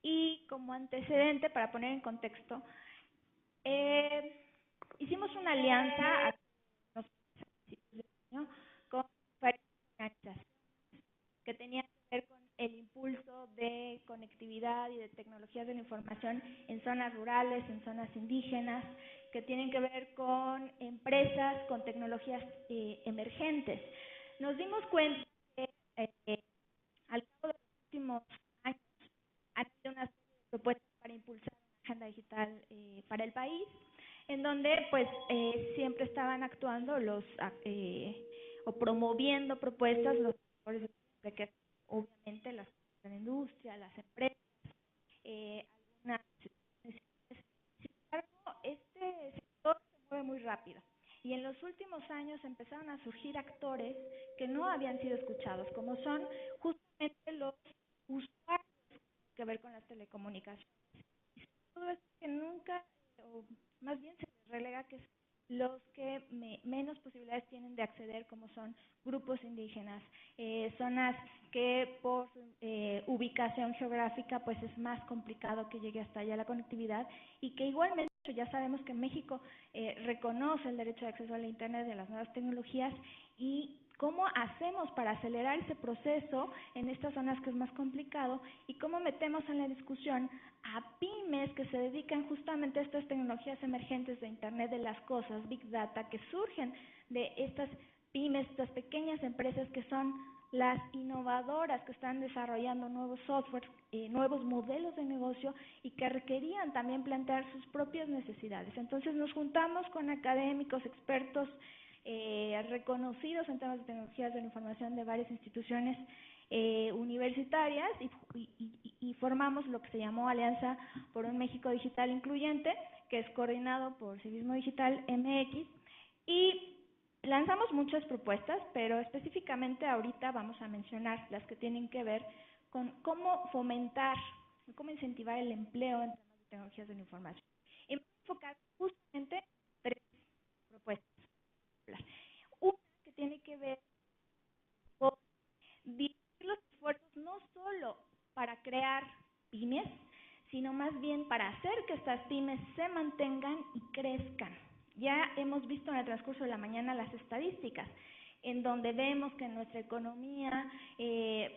y como antecedente, para poner en contexto, hicimos una alianza con varias organizaciones que tenían que ver con el impulso de conectividad y de tecnologías de la información en zonas rurales, en zonas indígenas, que tienen que ver con empresas, con tecnologías emergentes. Nos dimos cuenta que al cabo de los últimos años han habido una serie de propuestas para impulsar una agenda digital para el país, en donde pues siempre estaban actuando o promoviendo propuestas los sectores de que obviamente las de la industria, las empresas, algunas instituciones. Sin embargo, este sector se mueve muy rápido y en los últimos años empezaron a surgir actores que no habían sido escuchados, como son justamente los usuarios que ver con las telecomunicaciones. Todo esto que nunca, o más bien se les relega que es los que menos posibilidades tienen de acceder, como son grupos indígenas, zonas que por ubicación geográfica pues es más complicado que llegue hasta allá la conectividad, y que igualmente ya sabemos que México reconoce el derecho de acceso a la Internet de las nuevas tecnologías. Y ¿cómo hacemos para acelerar ese proceso en estas zonas que es más complicado? ¿Y cómo metemos en la discusión a pymes que que se dedican justamente a estas tecnologías emergentes de Internet de las cosas, Big Data, que surgen de estas pymes, estas pequeñas empresas que son las innovadoras que están desarrollando nuevos software, nuevos modelos de negocio y que requerían también plantear sus propias necesidades. Entonces nos juntamos con académicos, expertos reconocidos en temas de tecnologías de la información de varias instituciones universitarias y formamos lo que se llamó Alianza por un México Digital Incluyente, que es coordinado por Civismo Digital MX, y lanzamos muchas propuestas, pero específicamente ahorita vamos a mencionar las que tienen que ver con cómo fomentar, cómo incentivar el empleo en temas de tecnologías de la información. Y me voy a enfocar justamente en 3 propuestas. Una que tiene que ver con dirigir los esfuerzos no solo para crear pymes, sino más bien para hacer que estas pymes se mantengan y crezcan. Ya hemos visto en el transcurso de la mañana las estadísticas, en donde vemos que nuestra economía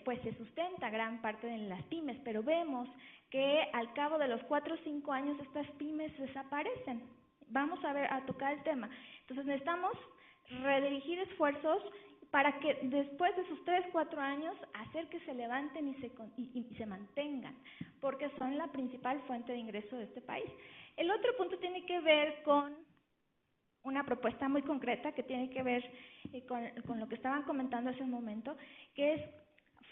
pues se sustenta gran parte de las pymes, pero vemos que al cabo de los 4 o 5 años estas pymes desaparecen. Vamos a tocar el tema. Entonces necesitamos redirigir esfuerzos para que después de esos 3 o 4 años hacer que se levanten y se mantengan, porque son la principal fuente de ingreso de este país. El otro punto tiene que ver con una propuesta muy concreta que tiene que ver con lo que estaban comentando hace un momento, que es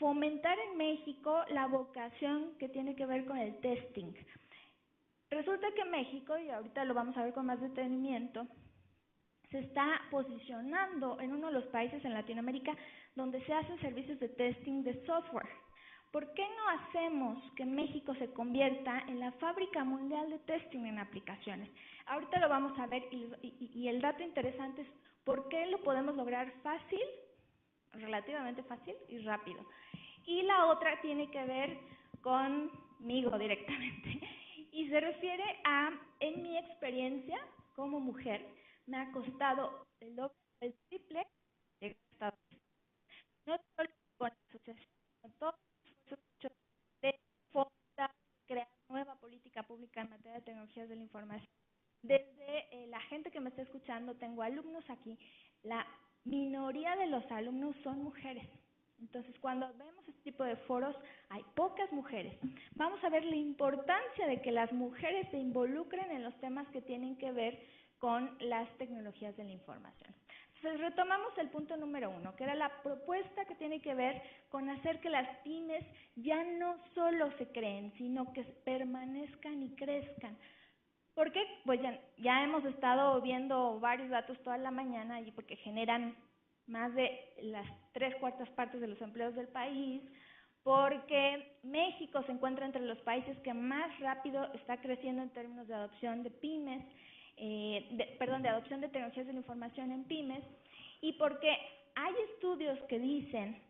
fomentar en México la vocación que tiene que ver con el testing. Resulta que México, y ahorita lo vamos a ver con más detenimiento, se está posicionando en uno de los países en Latinoamérica donde se hacen servicios de testing de software. ¿Por qué no hacemos que México se convierta en la fábrica mundial de testing en aplicaciones? Ahorita lo vamos a ver y el dato interesante es por qué lo podemos lograr fácil, relativamente fácil y rápido. Y la otra tiene que ver conmigo directamente y se refiere a, en mi experiencia como mujer, me ha costado el doble, el triple llegar a Estados Unidos. No solo con la asociación, con todos los esfuerzos de fomentar, crear nueva política pública en materia de tecnologías de la información. Desde la gente que me está escuchando, tengo alumnos aquí, la minoría de los alumnos son mujeres. Entonces, cuando vemos este tipo de foros, hay pocas mujeres. Vamos a ver la importancia de que las mujeres se involucren en los temas que tienen que ver con las tecnologías de la información. Entonces, retomamos el punto número 1, que era la propuesta que tiene que ver con hacer que las pymes ya no solo se creen, sino que permanezcan y crezcan. ¿Por qué? Pues ya hemos estado viendo varios datos toda la mañana y porque generan más de las 3/4 partes de los empleos del país, porque México se encuentra entre los países que más rápido está creciendo en términos de adopción de pymes, de adopción de tecnologías de la información en pymes, y porque hay estudios que dicen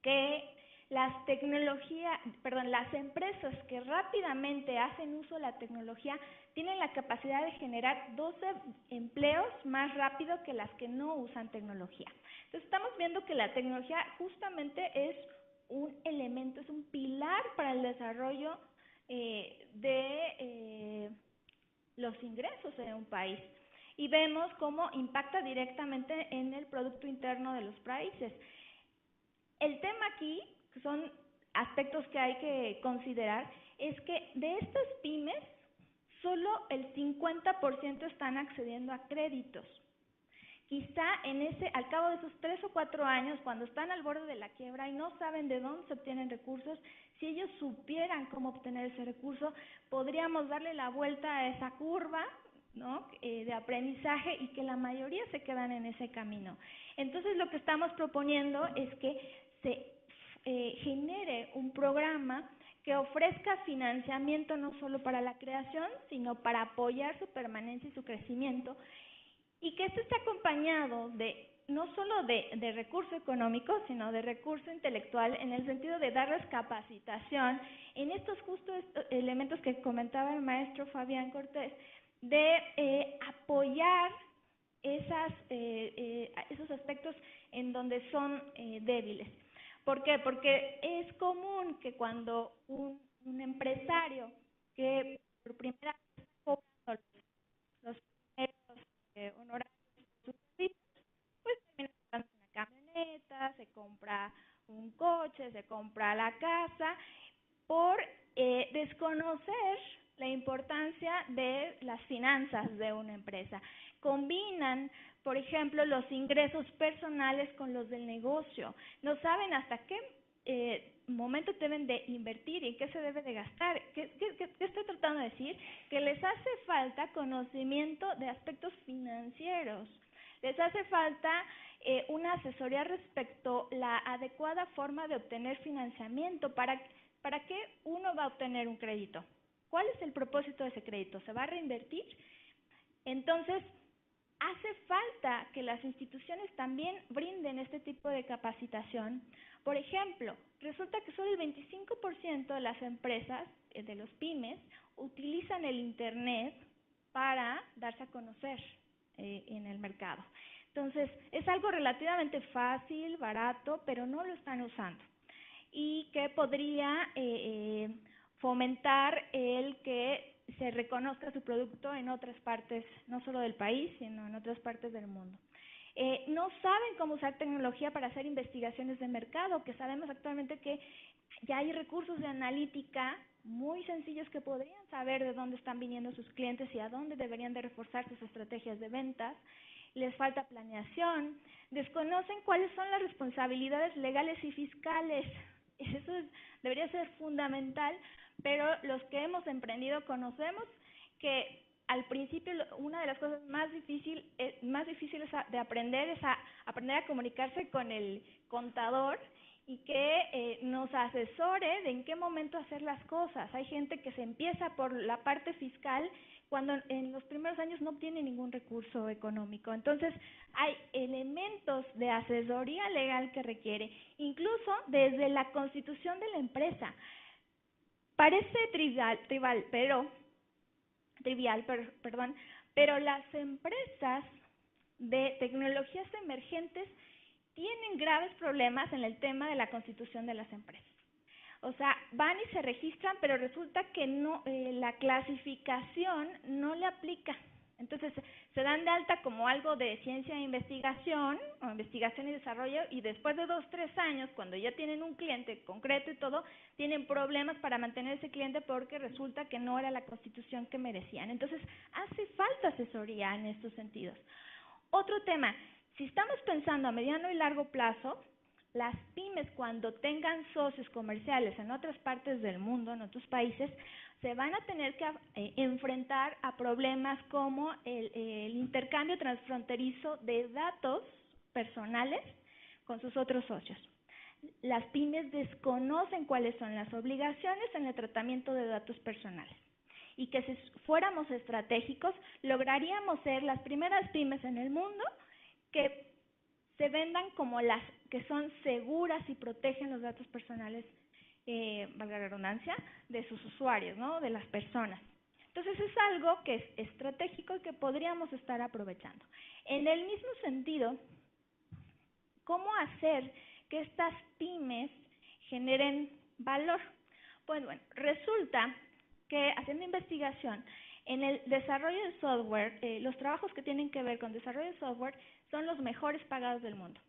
que las empresas que rápidamente hacen uso de la tecnología tienen la capacidad de generar 12 empleos más rápido que las que no usan tecnología. Entonces estamos viendo que la tecnología justamente es un elemento, es un pilar para el desarrollo de los ingresos en un país. Y vemos cómo impacta directamente en el Producto Interno de los países. El tema aquí, que son aspectos que hay que considerar, es que de estas pymes, solo el 50% están accediendo a créditos. Quizá al cabo de esos 3 o 4 años, cuando están al borde de la quiebra y no saben de dónde se obtienen recursos, si ellos supieran cómo obtener ese recurso, podríamos darle la vuelta a esa curva, ¿no?, de aprendizaje, y que la mayoría se quedan en ese camino. Entonces, lo que estamos proponiendo es que se genere un programa que ofrezca financiamiento no solo para la creación, sino para apoyar su permanencia y su crecimiento, y que esto esté acompañado no solo de recurso económico, sino de recurso intelectual, en el sentido de darles capacitación en estos justos elementos que comentaba el maestro Fabián Cortés, de apoyar esos aspectos en donde son débiles. ¿Por qué? Porque es común que cuando un empresario que coche, se compra la casa, por desconocer la importancia de las finanzas de una empresa. Combinan, por ejemplo, los ingresos personales con los del negocio. No saben hasta qué momento deben de invertir y en qué se debe de gastar. ¿Qué estoy tratando de decir? Que les hace falta conocimiento de aspectos financieros. Les hace falta una asesoría respecto a la adecuada forma de obtener financiamiento. ¿Para qué uno va a obtener un crédito? ¿Cuál es el propósito de ese crédito? ¿Se va a reinvertir? Entonces, hace falta que las instituciones también brinden este tipo de capacitación. Por ejemplo, resulta que solo el 25% de las empresas, de los pymes, utilizan el Internet para darse a conocer en el mercado. Entonces, es algo relativamente fácil, barato, pero no lo están usando. Y que podría fomentar el que se reconozca su producto en otras partes, no solo del país, sino en otras partes del mundo. No saben cómo usar tecnología para hacer investigaciones de mercado, que sabemos actualmente que ya hay recursos de analítica muy sencillos que podrían saber de dónde están viniendo sus clientes y a dónde deberían de reforzar sus estrategias de ventas. Les falta planeación, desconocen cuáles son las responsabilidades legales y fiscales. Eso debería ser fundamental, pero los que hemos emprendido conocemos que al principio una de las cosas más difíciles de aprender es aprender a comunicarse con el contador y que nos asesore de en qué momento hacer las cosas. Hay gente que se empieza por la parte fiscal cuando en los primeros años no obtiene ningún recurso económico. Entonces, hay elementos de asesoría legal que requiere, incluso desde la constitución de la empresa. Parece trivial, pero las empresas de tecnologías emergentes tienen graves problemas en el tema de la constitución de las empresas. O sea, van y se registran, pero resulta que no, la clasificación no le aplica. Entonces, se dan de alta como algo de ciencia e investigación, o investigación y desarrollo, y después de 2 o 3 años, cuando ya tienen un cliente concreto y todo, tienen problemas para mantener ese cliente porque resulta que no era la constitución que merecían. Entonces, hace falta asesoría en estos sentidos. Otro tema, si estamos pensando a mediano y largo plazo, las pymes, cuando tengan socios comerciales en otras partes del mundo, en otros países, se van a tener que enfrentar a problemas como el intercambio transfronterizo de datos personales con sus otros socios. Las pymes desconocen cuáles son las obligaciones en el tratamiento de datos personales. Y que si fuéramos estratégicos, lograríamos ser las primeras pymes en el mundo que se vendan como las que son seguras y protegen los datos personales, valga la redundancia, de sus usuarios, ¿no? De las personas. Entonces es algo que es estratégico y que podríamos estar aprovechando. En el mismo sentido, ¿cómo hacer que estas pymes generen valor? Pues bueno, resulta que haciendo investigación en el desarrollo de software, los trabajos que tienen que ver con desarrollo de software son los mejores pagados del mundo.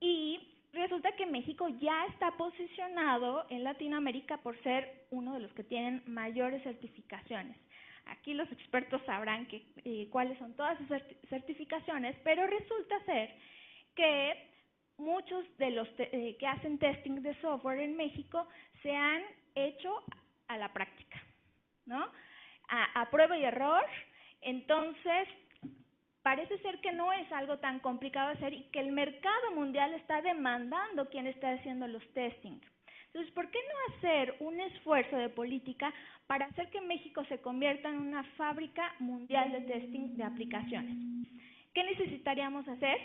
Y resulta que México ya está posicionado en Latinoamérica por ser uno de los que tienen mayores certificaciones. Aquí los expertos sabrán cuáles son todas esas certificaciones, pero resulta ser que muchos de los que hacen testing de software en México se han hecho a la práctica, ¿no? A prueba y error. Entonces, parece ser que no es algo tan complicado de hacer y que el mercado mundial está demandando quién está haciendo los testing. Entonces, ¿por qué no hacer un esfuerzo de política para hacer que México se convierta en una fábrica mundial de testing de aplicaciones? ¿Qué necesitaríamos hacer?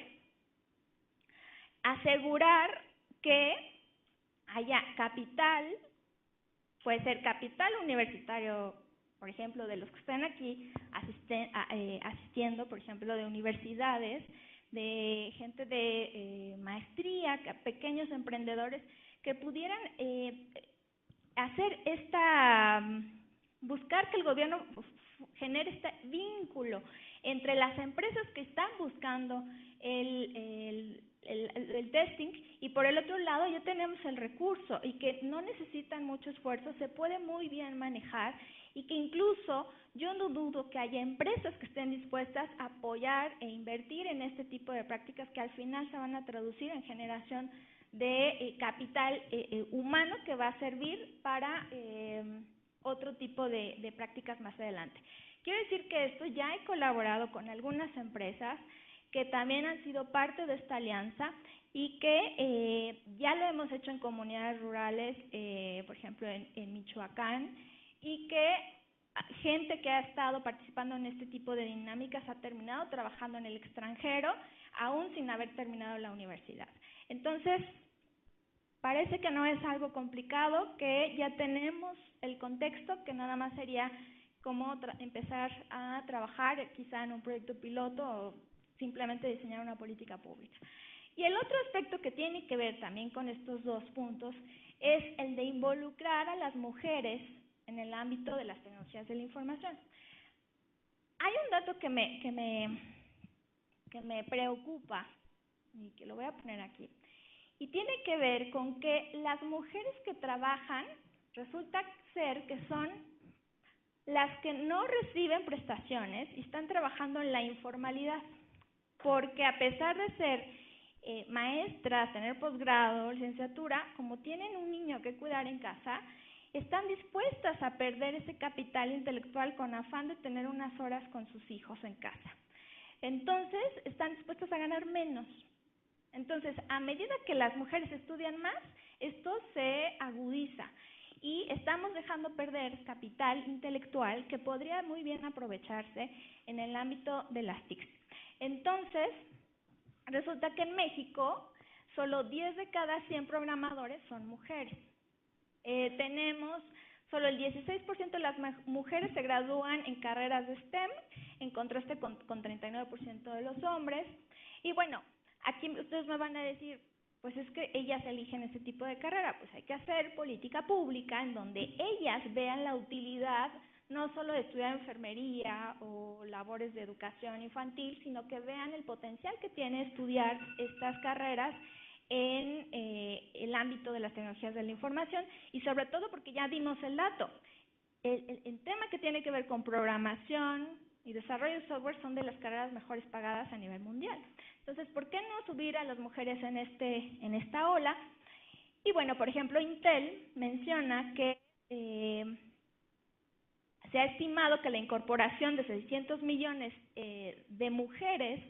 Asegurar que haya capital, puede ser capital universitario, por ejemplo, de los que están aquí asistiendo, por ejemplo, de universidades, de gente de maestría, pequeños emprendedores que pudieran hacer buscar que el gobierno genere este vínculo entre las empresas que están buscando el testing, y por el otro lado ya tenemos el recurso y que no necesitan mucho esfuerzo, se puede muy bien manejar y que incluso yo no dudo que haya empresas que estén dispuestas a apoyar e invertir en este tipo de prácticas que al final se van a traducir en generación de capital humano que va a servir para otro tipo de prácticas más adelante. Quiero decir que esto ya he colaborado con algunas empresas que también han sido parte de esta alianza y que ya lo hemos hecho en comunidades rurales, por ejemplo en Michoacán, y que gente que ha estado participando en este tipo de dinámicas ha terminado trabajando en el extranjero, aún sin haber terminado la universidad. Entonces, parece que no es algo complicado, que ya tenemos el contexto, que nada más sería como empezar a trabajar quizá en un proyecto piloto o simplemente diseñar una política pública. Y el otro aspecto que tiene que ver también con estos dos puntos es el de involucrar a las mujeres en el ámbito de las tecnologías de la información. Hay un dato que me preocupa y que lo voy a poner aquí, y tiene que ver con que las mujeres que trabajan resulta ser que son las que no reciben prestaciones y están trabajando en la informalidad, porque a pesar de ser maestras, tener posgrado, licenciatura, como tienen un niño que cuidar en casa, están dispuestas a perder ese capital intelectual con afán de tener unas horas con sus hijos en casa. Entonces, están dispuestas a ganar menos. Entonces, a medida que las mujeres estudian más, esto se agudiza y estamos dejando perder capital intelectual que podría muy bien aprovecharse en el ámbito de las TICs. Entonces, resulta que en México, solo 10 de cada 100 programadores son mujeres. Tenemos solo el 16% de las mujeres se gradúan en carreras de STEM, en contraste con 39% de los hombres. Y bueno, aquí ustedes me van a decir, pues es que ellas eligen ese tipo de carrera. Pues hay que hacer política pública en donde ellas vean la utilidad no solo de estudiar enfermería o labores de educación infantil, sino que vean el potencial que tiene estudiar estas carreras en el ámbito de las tecnologías de la información, y sobre todo porque ya dimos el dato. El tema que tiene que ver con programación y desarrollo de software son de las carreras mejores pagadas a nivel mundial. Entonces, ¿por qué no subir a las mujeres en esta ola? Y bueno, por ejemplo, Intel menciona que se ha estimado que la incorporación de 600 millones de mujeres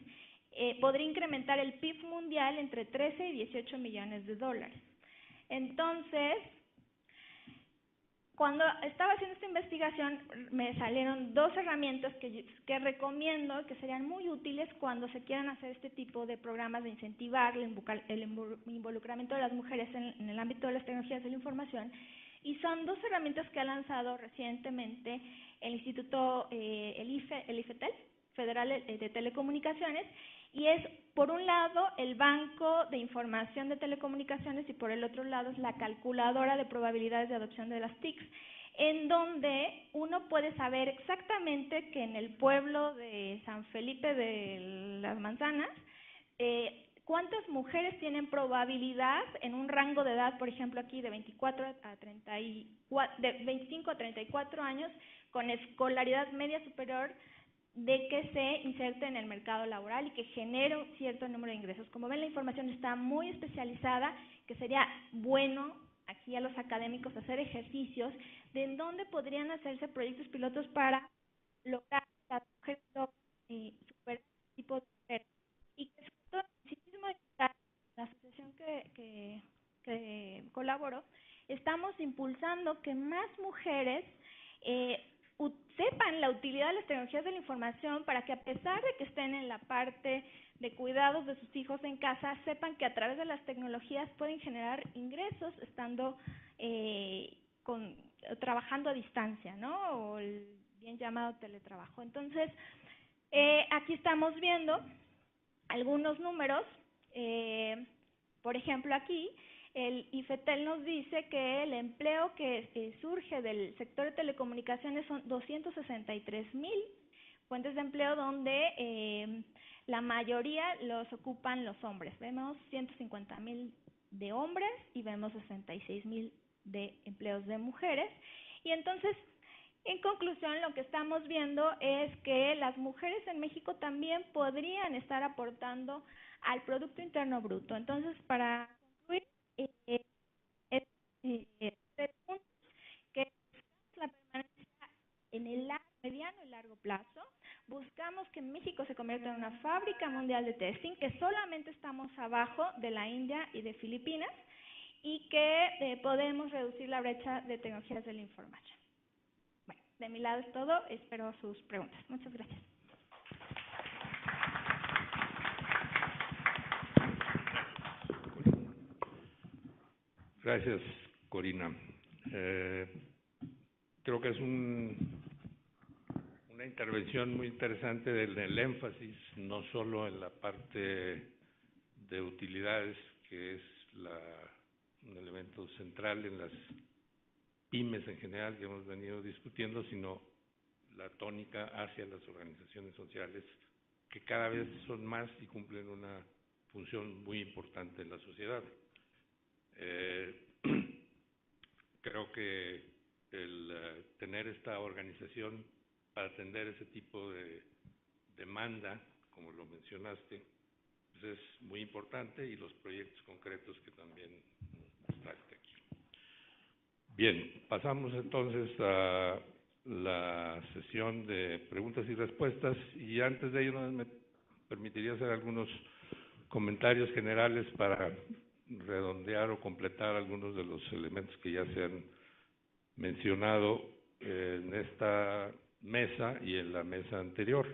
podría incrementar el PIB mundial entre 13 y 18 millones de dólares. Entonces, cuando estaba haciendo esta investigación, me salieron dos herramientas que recomiendo, que serían muy útiles cuando se quieran hacer este tipo de programas de incentivar el involucramiento de las mujeres en el ámbito de las tecnologías de la información. Y son dos herramientas que ha lanzado recientemente el Instituto, el IFETEL, Federal de Telecomunicaciones, y es, por un lado, el Banco de Información de Telecomunicaciones y por el otro lado es la calculadora de probabilidades de adopción de las TICs, en donde uno puede saber exactamente que en el pueblo de San Felipe de las Manzanas, cuántas mujeres tienen probabilidad en un rango de edad, por ejemplo aquí de 25 a 34 años, con escolaridad media superior, de que se inserte en el mercado laboral y que genere un cierto número de ingresos. Como ven, la información está muy especializada, que sería bueno aquí a los académicos hacer ejercicios de en dónde podrían hacerse proyectos pilotos para lograr que las mujeres superar este tipo de mujeres. Y que sobre todo en el mismo la asociación que colaboro, estamos impulsando que más mujeres sepan la utilidad de las tecnologías de la información, para que a pesar de que estén en la parte de cuidados de sus hijos en casa, sepan que a través de las tecnologías pueden generar ingresos estando trabajando a distancia, ¿no? O el bien llamado teletrabajo. Entonces, aquí estamos viendo algunos números. Por ejemplo, aquí el IFETEL nos dice que el empleo que surge del sector de telecomunicaciones son 263,000, fuentes de empleo donde la mayoría los ocupan los hombres. Vemos 150,000 de hombres y vemos 66,000 de empleos de mujeres. Y entonces, en conclusión, lo que estamos viendo es que las mujeres en México también podrían estar aportando al Producto Interno Bruto. Entonces, para concluir, tres puntos, que buscamos la permanencia en el mediano y largo plazo, buscamos que México se convierta en una fábrica mundial de testing, que solamente estamos abajo de la India y de Filipinas, y que podemos reducir la brecha de tecnologías de la información. Bueno, de mi lado es todo, espero sus preguntas. Muchas gracias. Gracias, Corina. Creo que es una intervención muy interesante del énfasis, no solo en la parte de utilidades, que es un elemento central en las pymes en general que hemos venido discutiendo, sino la tónica hacia las organizaciones sociales, que cada vez son más y cumplen una función muy importante en la sociedad. Creo que el tener esta organización para atender ese tipo de demanda, como lo mencionaste, pues es muy importante, y los proyectos concretos que también mostraste aquí. Bien, pasamos entonces a la sesión de preguntas y respuestas, y antes de ello me permitiría hacer algunos comentarios generales para redondear o completar algunos de los elementos que ya se han mencionado en esta mesa y en la mesa anterior.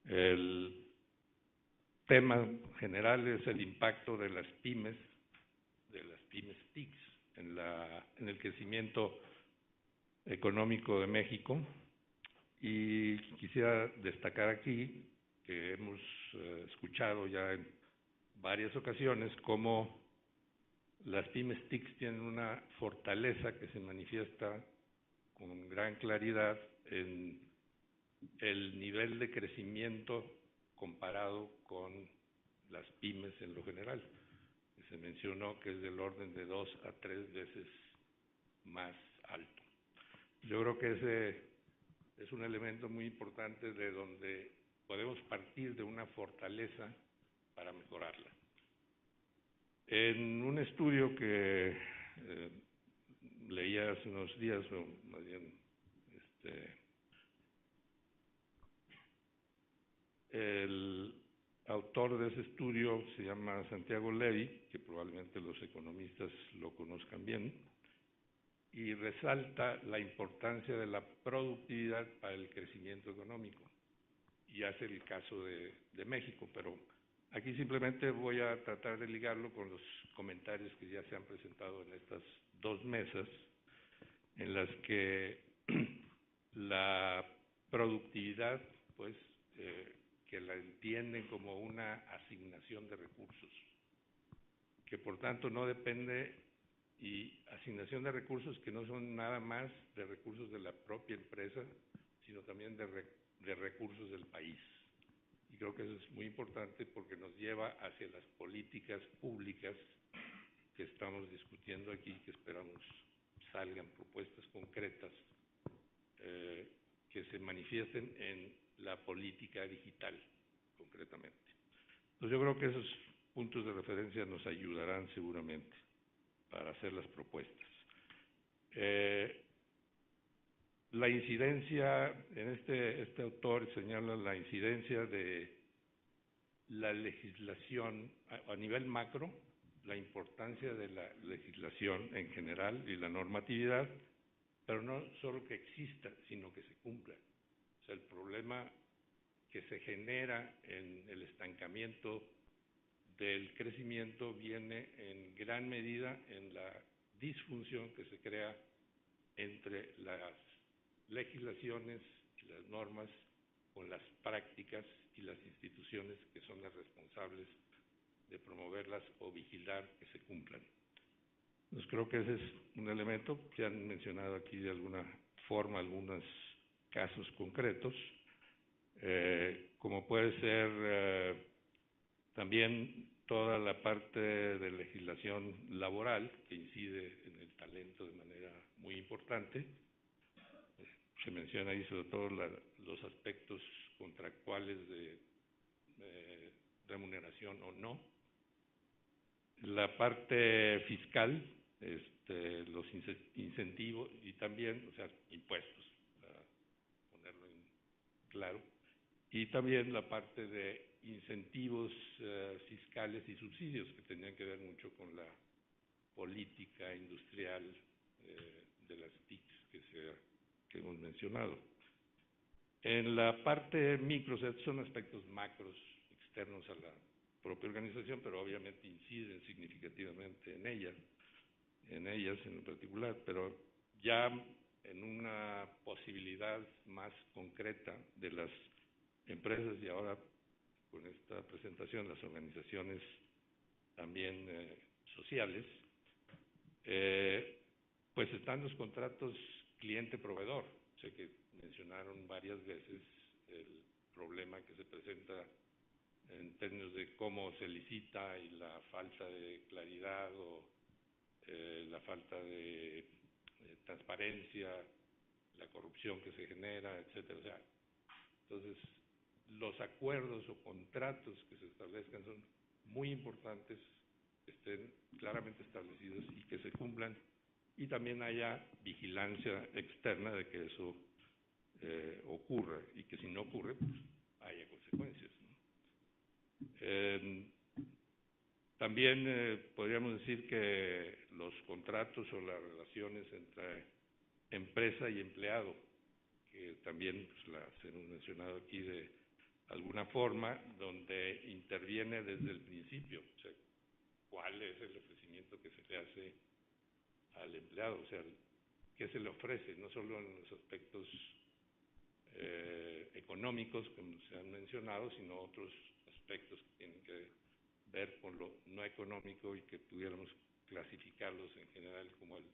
El tema general es el impacto de las pymes TICs en el crecimiento económico de México, y quisiera destacar aquí que hemos escuchado ya en varias ocasiones cómo las pymes TICs tienen una fortaleza que se manifiesta con gran claridad en el nivel de crecimiento comparado con las pymes en lo general. Se mencionó que es del orden de 2 a 3 veces más alto. Yo creo que ese es un elemento muy importante de donde podemos partir de una fortaleza para mejorarla. En un estudio que leí hace unos días, o más bien el autor de ese estudio se llama Santiago Levy, que probablemente los economistas lo conozcan bien, y resalta la importancia de la productividad para el crecimiento económico, y hace el caso de México, pero aquí simplemente voy a tratar de ligarlo con los comentarios que ya se han presentado en estas dos mesas, en las que la productividad, pues, que la entienden como una asignación de recursos, que por tanto no depende, y asignación de recursos que no son nada más de recursos de la propia empresa, sino también de recursos del país. Y creo que eso es muy importante porque nos lleva hacia las políticas públicas que estamos discutiendo aquí, que esperamos salgan propuestas concretas que se manifiesten en la política digital, concretamente. Entonces yo creo que esos puntos de referencia nos ayudarán seguramente para hacer las propuestas. La incidencia, en este autor señala la incidencia de la legislación a nivel macro, la importancia de la legislación en general y la normatividad, pero no solo que exista, sino que se cumpla. O sea, el problema que se genera en el estancamiento del crecimiento viene en gran medida en la disfunción que se crea entre las legislaciones y las normas con las prácticas y las instituciones que son las responsables de promoverlas o vigilar que se cumplan. Entonces creo que ese es un elemento que han mencionado aquí de alguna forma algunos casos concretos. como puede ser también toda la parte de legislación laboral que incide en el talento de manera muy importante. Se menciona ahí sobre todo los aspectos contractuales de remuneración o no. La parte fiscal, los incentivos y también, o sea, impuestos, para ponerlo en claro, y también la parte de incentivos fiscales y subsidios que tenían que ver mucho con la política industrial de las TICs que hemos mencionado. En la parte micro, o sea, son aspectos macros externos a la propia organización, pero obviamente inciden significativamente en ellas en particular, pero ya en una posibilidad más concreta de las empresas y ahora con esta presentación las organizaciones también sociales, pues están los contratos cliente-proveedor. Sé que mencionaron varias veces el problema que se presenta en términos de cómo se licita y la falta de claridad o la falta de transparencia, la corrupción que se genera, etcétera. O sea, entonces, los acuerdos o contratos que se establezcan son muy importantes, que estén claramente establecidos y que se cumplan, y también haya vigilancia externa de que eso ocurra, y que si no ocurre, pues haya consecuencias, ¿no? También podríamos decir que los contratos o las relaciones entre empresa y empleado, que también pues, las hemos mencionado aquí de alguna forma, donde interviene desde el principio, o sea, cuál es el ofrecimiento que se le hace al empleado, o sea, qué se le ofrece, no solo en los aspectos económicos, como se han mencionado, sino otros aspectos que tienen que ver con lo no económico y que pudiéramos clasificarlos en general como el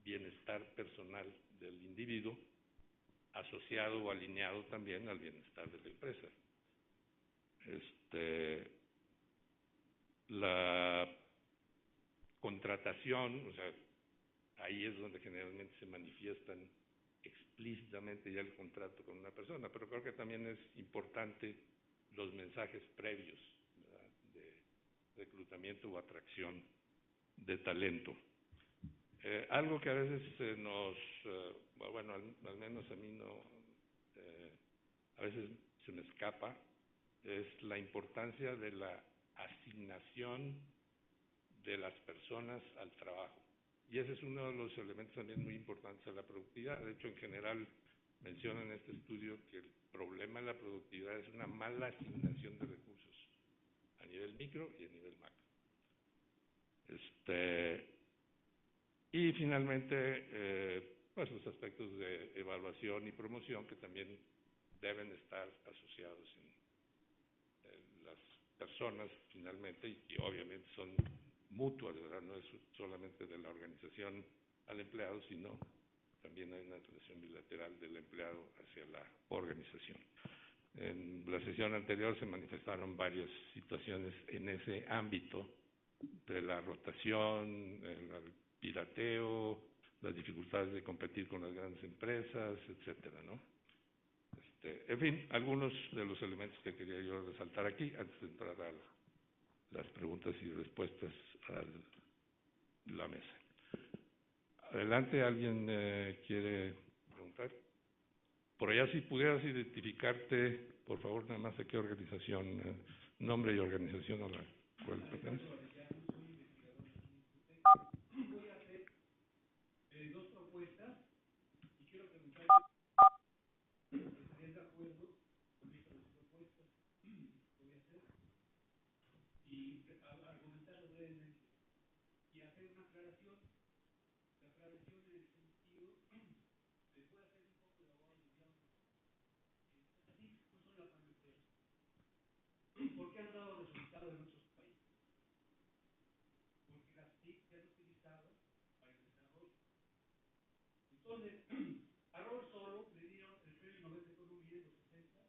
bienestar personal del individuo, asociado o alineado también al bienestar de la empresa. La contratación, o sea, ahí es donde generalmente se manifiestan explícitamente ya el contrato con una persona, pero creo que también es importante los mensajes previos, ¿verdad?, de reclutamiento o atracción de talento. Algo que a veces bueno, al menos a mí no, a veces se me escapa, es la importancia de la asignación de las personas al trabajo. Y ese es uno de los elementos también muy importantes de la productividad. De hecho, en general, menciona en este estudio que el problema de la productividad es una mala asignación de recursos a nivel micro y a nivel macro. Y finalmente, pues los aspectos de evaluación y promoción que también deben estar asociados en las personas finalmente, y obviamente son mutuas, ¿verdad? No es solamente de la organización al empleado, sino también hay una relación bilateral del empleado hacia la organización. En la sesión anterior se manifestaron varias situaciones en ese ámbito de la rotación, el pirateo, las dificultades de competir con las grandes empresas, etcétera, ¿no? En fin, algunos de los elementos que quería yo resaltar aquí antes de entrar a las preguntas y respuestas a la mesa. Adelante, ¿alguien quiere preguntar? Por allá, si pudieras identificarte, por favor, nada más a qué organización, nombre y organización a la cual perteneces. Voy a hacer dos propuestas y quiero preguntar si estarían de acuerdo con estas dos propuestas. Voy a hacer y argumentarlo brevemente y hacer una aclaración. La aclaración en el sentido, les voy a hacer un poco de abogado del diablo. Las TIC no son la panacea, porque han dado resultados en otros países, porque las TIC se han utilizado para el desarrollo. Entonces, a Robert Solow le dieron el premio Nobel de Economía en los 60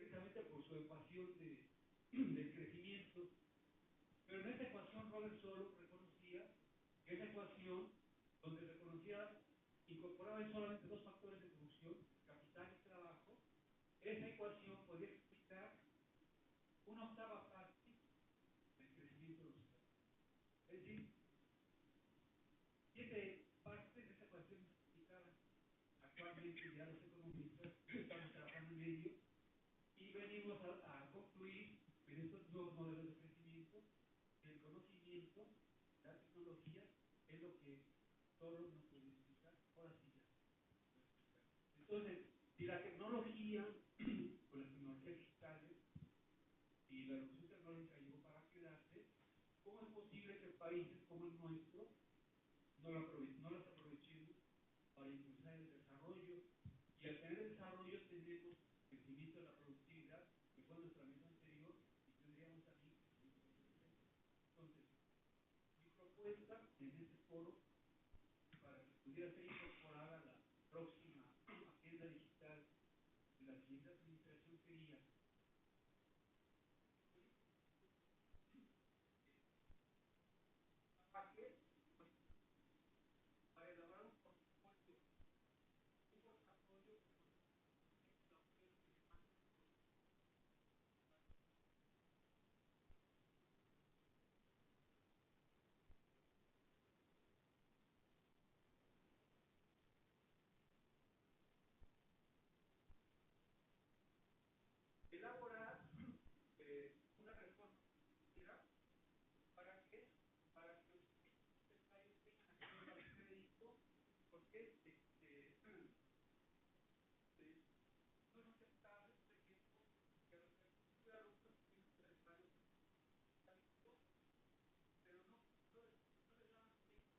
precisamente por su ecuación del crecimiento. Pero en esa ecuación Robert Solow reconocía que esa ecuación, donde reconocía, incorporaba solamente dos factores de producción, capital y trabajo, esa ecuación podía explicar una octava parte del crecimiento de los Estados Unidos. Es decir, 7 partes de esa ecuación explicaban. Actualmente ya los economistas estamos trabajando en ello y venimos a concluir en estos nuevos modelos de crecimiento que el conocimiento, la tecnología, es lo que solo nos puede explicar. Ahora sí ya. Entonces, si la tecnología, con las tecnologías digitales y la revolución tecnológica llegó para quedarse, ¿cómo es posible que países como el nuestro no las aprovechemos para impulsar el desarrollo? Y al tener desarrollo tenemos crecimiento de la productividad, que fue nuestra meta anterior, y tendríamos también crecimiento de la empresa. Entonces, mi propuesta en este foro, para que pudiera ser incorporada a la próxima agenda digital de la siguiente administración, sería para elaborar un portafolio elaborar una reforma financiera para que los empresarios tengan acceso al crédito, porque no es aceptable, por ejemplo, que a los alumnos tienen empresarios capitalistas, pero no les dan crédito bancario.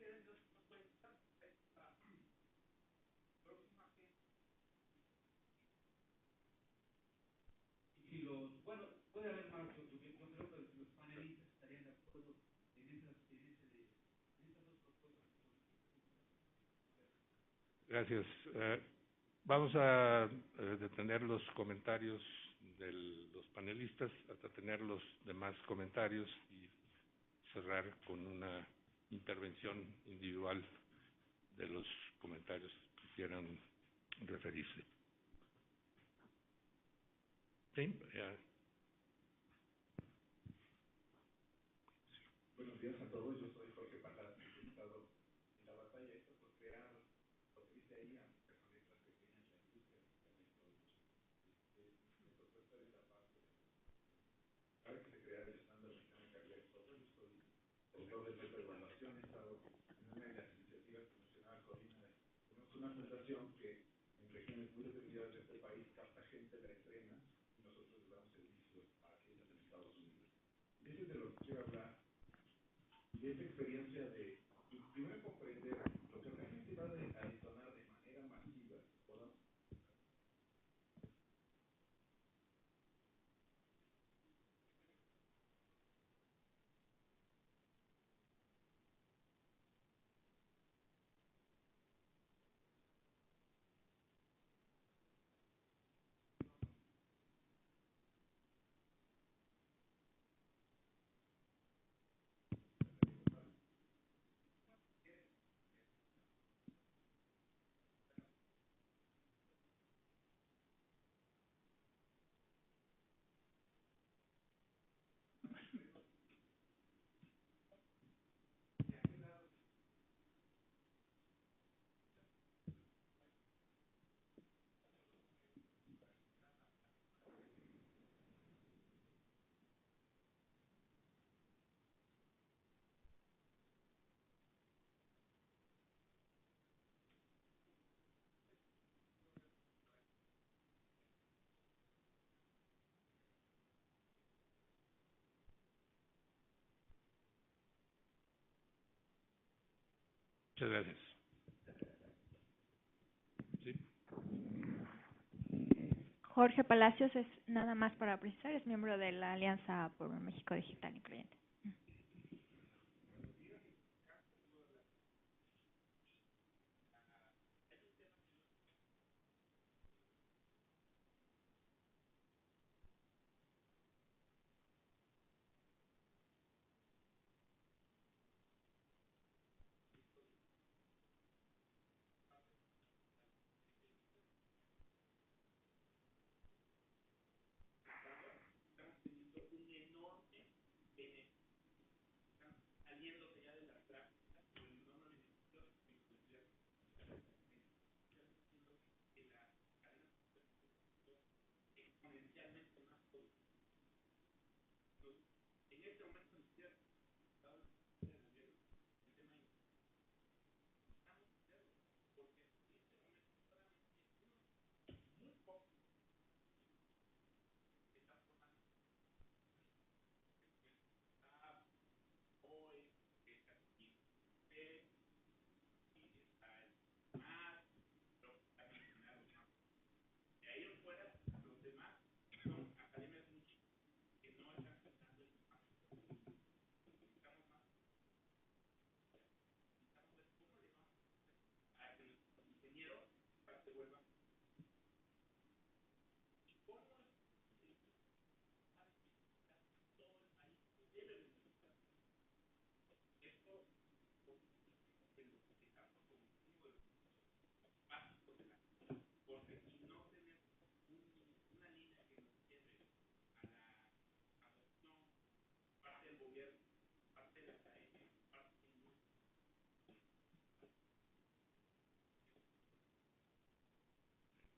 Esa es nuestra propuesta a esta próxima agenda. Y si los, bueno, puede haber más, yo creo que si los panelistas estarían de acuerdo en esas dos propuestas que solicito. Gracias. Vamos a detener los comentarios de los panelistas hasta tener los demás comentarios y cerrar con una intervención individual de los comentarios que quieran referirse. Sí, ya. Buenos días a todos, yo soy Jorge Pajas, especializado en la batalla esta por crear, lo que dice ahí, a personas pequeñas, la industria mexicana y todo. Mi propuesta es la parte de, ahora que se crea el estándar mexicano de calidad de software, yo soy autor del método de evaluación, he estado en una de las iniciativas que mencionaba Corina, tenemos una fundación que en regiones muy determinadas de este país capta gente, la entrena y nosotros le damos servicios a clientes en Estados Unidos. Y eso es de lo que quiero hablar. Y esa experiencia de, primero comprender lo que realmente va a detonar de manera masiva, ¿podamos? Muchas gracias. Sí. Jorge Palacios es, nada más para precisar, es miembro de la Alianza por un México Digital Incluyente.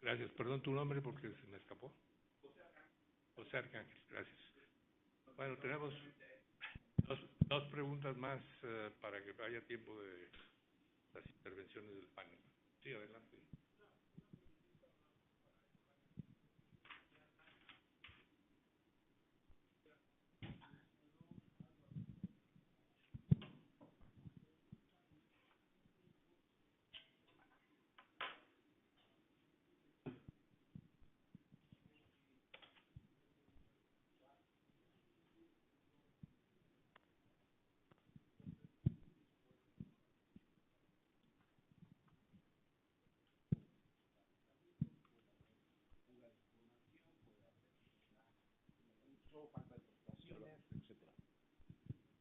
Gracias. Perdón tu nombre porque se me escapó. José Arcángel, gracias. Bueno, tenemos dos preguntas más para que haya tiempo de las intervenciones del panel. Sí, adelante.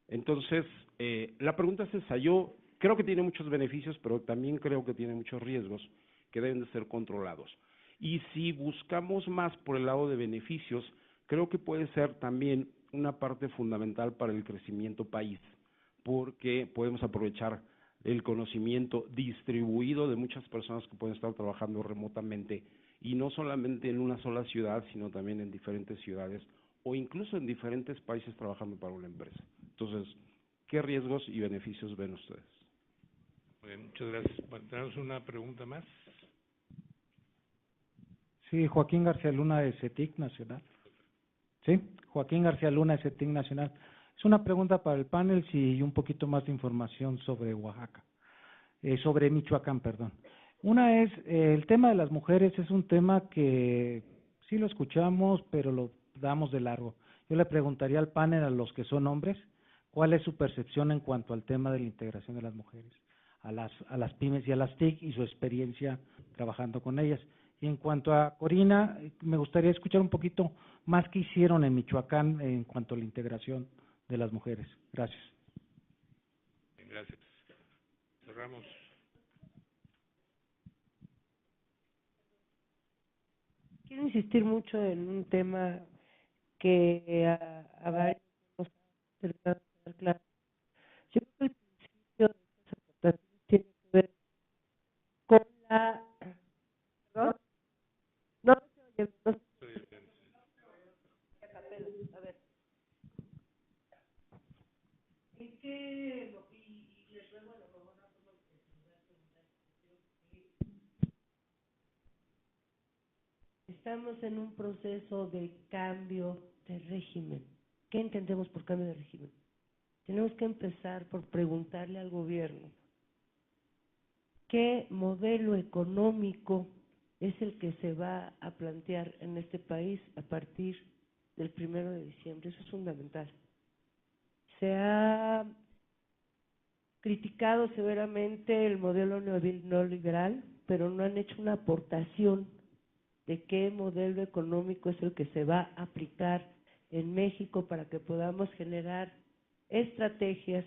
Entonces, la pregunta es esa. Yo creo que tiene muchos beneficios, pero también creo que tiene muchos riesgos que deben de ser controlados. Y si buscamos más por el lado de beneficios, creo que puede ser también una parte fundamental para el crecimiento país, porque podemos aprovechar el conocimiento distribuido de muchas personas que pueden estar trabajando remotamente, y no solamente en una sola ciudad, sino también en diferentes ciudades o incluso en diferentes países trabajando para una empresa. Entonces, ¿qué riesgos y beneficios ven ustedes? Muy bien, muchas gracias. Bueno, tenemos una pregunta más. Sí, Joaquín García Luna de CETIC Nacional. Sí, Joaquín García Luna de CETIC Nacional. Es una pregunta para el panel y un poquito más de información sobre Oaxaca, sobre Michoacán, perdón. Una es, el tema de las mujeres es un tema que sí lo escuchamos, pero lo damos de largo. Yo le preguntaría al panel, a los que son hombres, ¿cuál es su percepción en cuanto al tema de la integración de las mujeres a las pymes y a las TIC y su experiencia trabajando con ellas? Y en cuanto a Corina, me gustaría escuchar un poquito más qué hicieron en Michoacán en cuanto a la integración de las mujeres. Gracias. Bien, gracias. Cerramos. Quiero insistir mucho en un tema que a varios nos ha terminado de quedar claro. Yo creo que el principio de estas aportaciones tiene que ver con la... ¿Perdón? No se oye, no se oye. A ver. ¿En qué? Y les ruego a lo mejor no como que se me va a preguntar. Estamos en un proceso de cambio de régimen. ¿Qué entendemos por cambio de régimen? Tenemos que empezar por preguntarle al gobierno ¿qué modelo económico es el que se va a plantear en este país a partir del 1 de diciembre? Eso es fundamental. Se ha criticado severamente el modelo neoliberal, pero no han hecho una aportación de qué modelo económico es el que se va a aplicar en México para que podamos generar estrategias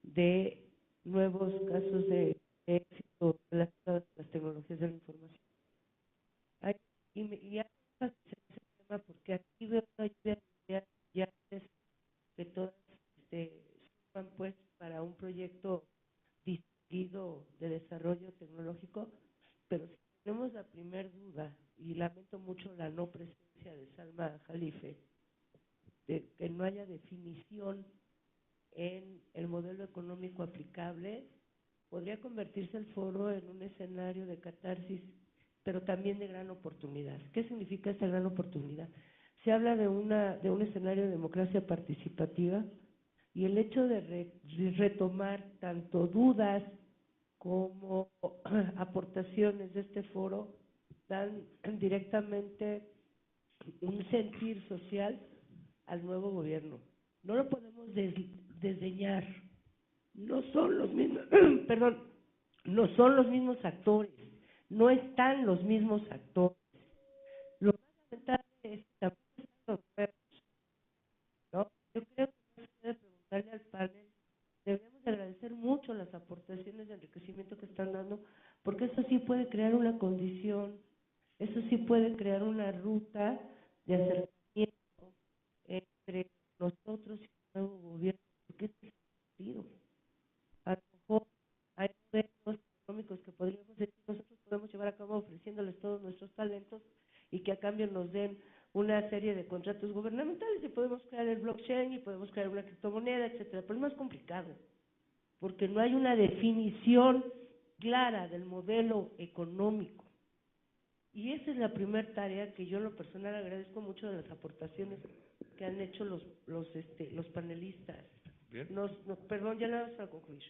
de nuevos casos de éxito relacionados a las tecnologías de la información. Y ese tema porque aquí veo una lluvia de ideas que todas suman pues para un proyecto distinguido de desarrollo tecnológico, pero si tenemos la primer duda, y lamento mucho la no presencia de Salma Jalife, de que no haya definición en el modelo económico aplicable, podría convertirse el foro en un escenario de catarsis, pero también de gran oportunidad. ¿Qué significa esta gran oportunidad? Se habla de un escenario de democracia participativa, y el hecho de retomar tanto dudas como aportaciones de este foro dan directamente un sentir social al nuevo gobierno. No lo podemos desdeñar. No son los mismos, perdón, no son los mismos actores, no están los mismos actores. Lo más lamentable es que tampoco están los nuevos, ¿no? Yo creo que no se debe preguntarle al panel, debemos de agradecer mucho las aportaciones de enriquecimiento que están dando, porque eso sí puede crear una condición, eso sí puede crear una ruta de acercamiento entre nosotros y el nuevo gobierno, porque es el sentido. A lo mejor hay modelos económicos que podríamos decir, nosotros podemos llevar a cabo ofreciéndoles todos nuestros talentos y que a cambio nos den una serie de contratos gubernamentales, y podemos crear el blockchain y podemos crear una criptomoneda, etcétera, pero es más complicado, porque no hay una definición clara del modelo económico. Y esa es la primera tarea que yo en lo personal agradezco mucho de las aportaciones que han hecho los panelistas. Bien. Perdón, ya nada más para concluir.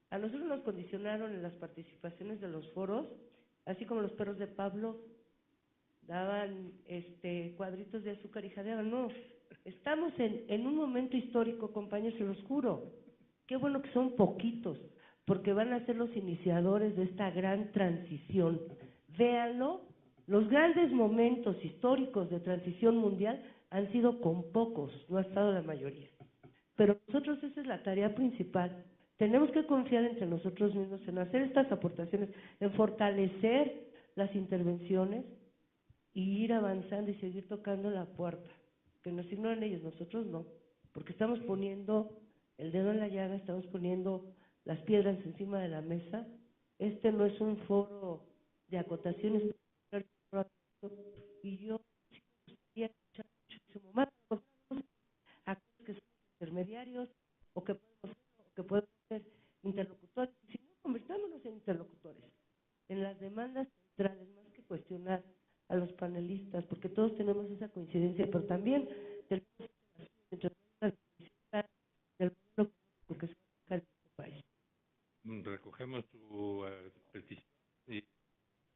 A nosotros nos condicionaron en las participaciones de los foros, así como los perros de Pablo daban cuadritos de azúcar y jadeaban. No, estamos en un momento histórico, compañeros, se los juro. Qué bueno que son poquitos, porque van a ser los iniciadores de esta gran transición. Véanlo, los grandes momentos históricos de transición mundial han sido con pocos, no ha estado la mayoría. Pero nosotros esa es la tarea principal. Tenemos que confiar entre nosotros mismos en hacer estas aportaciones, en fortalecer las intervenciones y ir avanzando y seguir tocando la puerta. Que nos ignoren ellos, nosotros no, porque estamos poniendo el dedo en la llaga, estamos poniendo las piedras encima de la mesa. Este no es un foro de acotaciones, y yo sí me gustaría escuchar muchísimo más a aquellos que son intermediarios o que podemos ser interlocutores, y si no, convirtámonos en interlocutores en las demandas centrales, más que cuestionar a los panelistas, porque todos tenemos esa coincidencia, pero también tenemos entre las del mundo que se maneja en este país. Recogemos tu petición y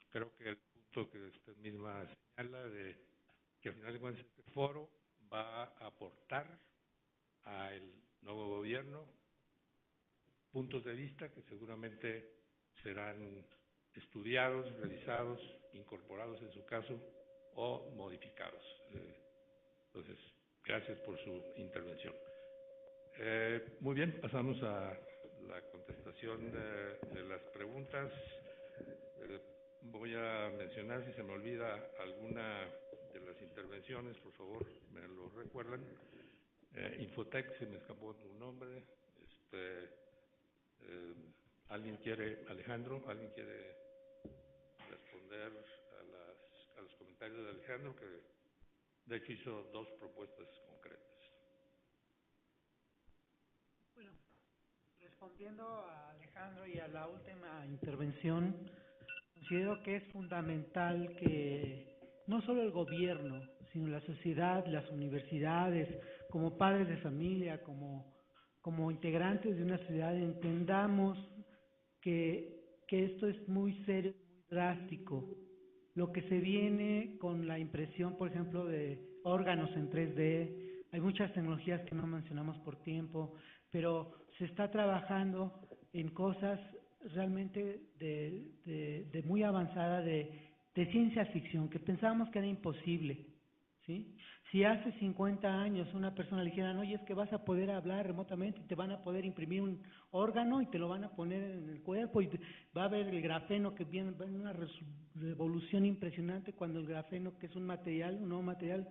creo que el punto que usted misma señala de que al final de cuentas este foro va a aportar al nuevo gobierno puntos de vista que seguramente serán estudiados, revisados, incorporados en su caso o modificados. Entonces, gracias por su intervención. Muy bien, pasamos a la contestación de las preguntas. Voy a mencionar, si se me olvida alguna de las intervenciones, por favor, me lo recuerdan. Infotec, se me escapó tu nombre. ¿Alguien quiere, Alejandro, alguien quiere responder a los comentarios de Alejandro, que de hecho hizo dos propuestas concretas? Bueno, respondiendo a Alejandro y a la última intervención, considero que es fundamental que no solo el gobierno, sino la sociedad, las universidades, como padres de familia, como integrantes de una sociedad, entendamos que que esto es muy serio, muy drástico. Lo que se viene con la impresión, por ejemplo, de órganos en 3D, hay muchas tecnologías que no mencionamos por tiempo, pero se está trabajando en cosas realmente de muy avanzada, de ciencia ficción, que pensábamos que era imposible, ¿sí? Si hace 50 años una persona le dijeran, oye, es que vas a poder hablar remotamente y te van a poder imprimir un órgano y te lo van a poner en el cuerpo y va a haber el grafeno, que viene, va a haber una revolución impresionante cuando el grafeno, que es un material, un nuevo material,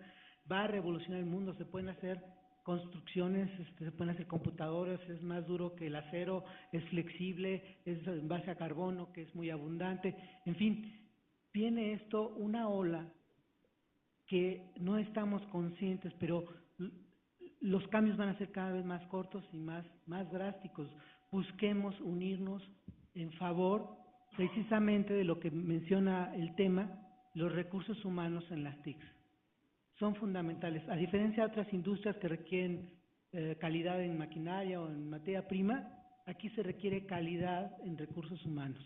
va a revolucionar el mundo. Se pueden hacer construcciones, se pueden hacer computadoras, es más duro que el acero, es flexible, es en base a carbono, que es muy abundante. En fin, viene esto una ola que no estamos conscientes, pero los cambios van a ser cada vez más cortos y más drásticos. Busquemos unirnos en favor precisamente de lo que menciona el tema, los recursos humanos en las TICs. Son fundamentales. A diferencia de otras industrias que requieren calidad en maquinaria o en materia prima, aquí se requiere calidad en recursos humanos.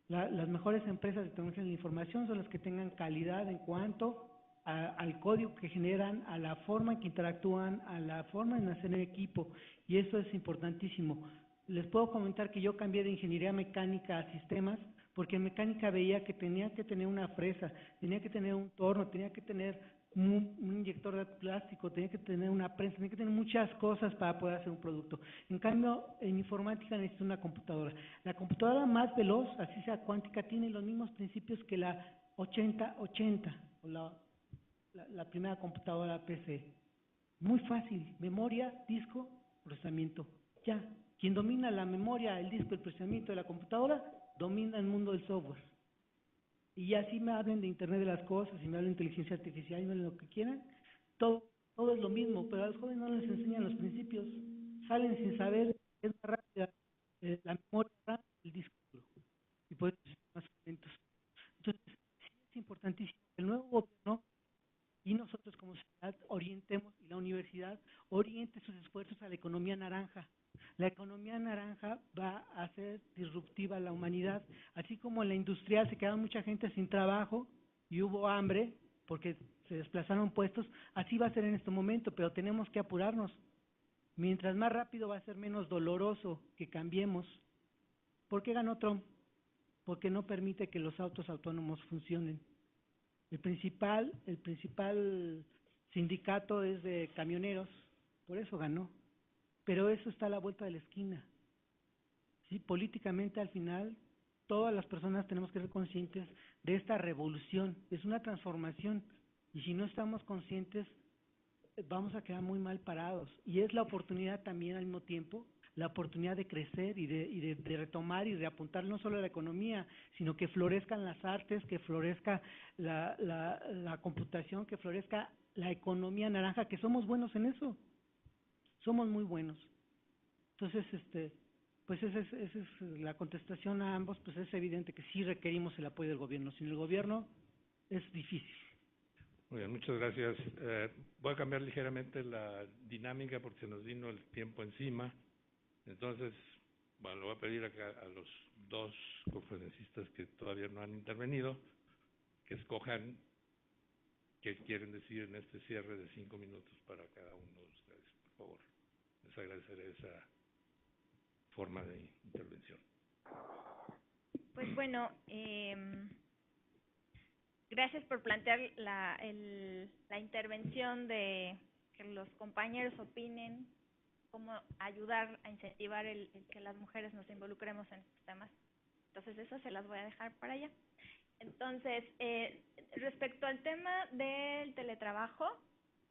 Las mejores empresas de tecnología de la información son las que tengan calidad en cuanto al código que generan, a la forma en que interactúan, a la forma en hacer el equipo, y eso es importantísimo. Les puedo comentar que yo cambié de ingeniería mecánica a sistemas, porque en mecánica veía que tenía que tener una fresa, tenía que tener un torno, tenía que tener un inyector de plástico, tenía que tener una prensa, tenía que tener muchas cosas para poder hacer un producto. En cambio, en informática necesito una computadora. La computadora más veloz, así sea cuántica, tiene los mismos principios que la 8080, o la primera computadora PC. Muy fácil, memoria, disco, procesamiento. Ya, quien domina la memoria, el disco, el procesamiento de la computadora, domina el mundo del software. Y así me hablen de Internet de las Cosas, y me hablen de inteligencia artificial, y me hablen lo que quieran, todo es lo mismo, pero a los jóvenes no les enseñan los principios. Salen sin saber, es más rápida la memoria RAM, el disco duro, y pueden ser más lentos. Entonces, sí es importantísimo que el nuevo gobierno y nosotros como sociedad orientemos, y la universidad oriente sus esfuerzos a la economía naranja. La economía naranja va a hacer disruptiva a la humanidad, así como en la industrial se quedó mucha gente sin trabajo y hubo hambre porque se desplazaron puestos, así va a ser en este momento, pero tenemos que apurarnos. Mientras más rápido va a ser menos doloroso que cambiemos. ¿Por qué ganó Trump? Porque no permite que los autos autónomos funcionen. El principal sindicato es de camioneros, por eso ganó. Pero eso está a la vuelta de la esquina. ¿Sí? Políticamente, al final, todas las personas tenemos que ser conscientes de esta revolución. Es una transformación. Y si no estamos conscientes, vamos a quedar muy mal parados. Y es la oportunidad también al mismo tiempo, la oportunidad de crecer y de retomar y de apuntar no solo a la economía, sino que florezcan las artes, que florezca la computación, que florezca la economía naranja, que somos buenos en eso. Somos muy buenos. Entonces, pues esa es la contestación a ambos, pues es evidente que sí requerimos el apoyo del gobierno. Sin el gobierno es difícil. Muy bien, muchas gracias. Voy a cambiar ligeramente la dinámica porque se nos vino el tiempo encima. Entonces, bueno, le voy a pedir acá a los dos conferencistas que todavía no han intervenido que escojan qué quieren decir en este cierre de 5 minutos para cada uno de ustedes, por favor. Les agradeceré esa forma de intervención. Pues bueno, gracias por plantear la intervención de que los compañeros opinen cómo ayudar a incentivar el que las mujeres nos involucremos en estos temas. Entonces, eso se las voy a dejar para allá. Entonces, respecto al tema del teletrabajo,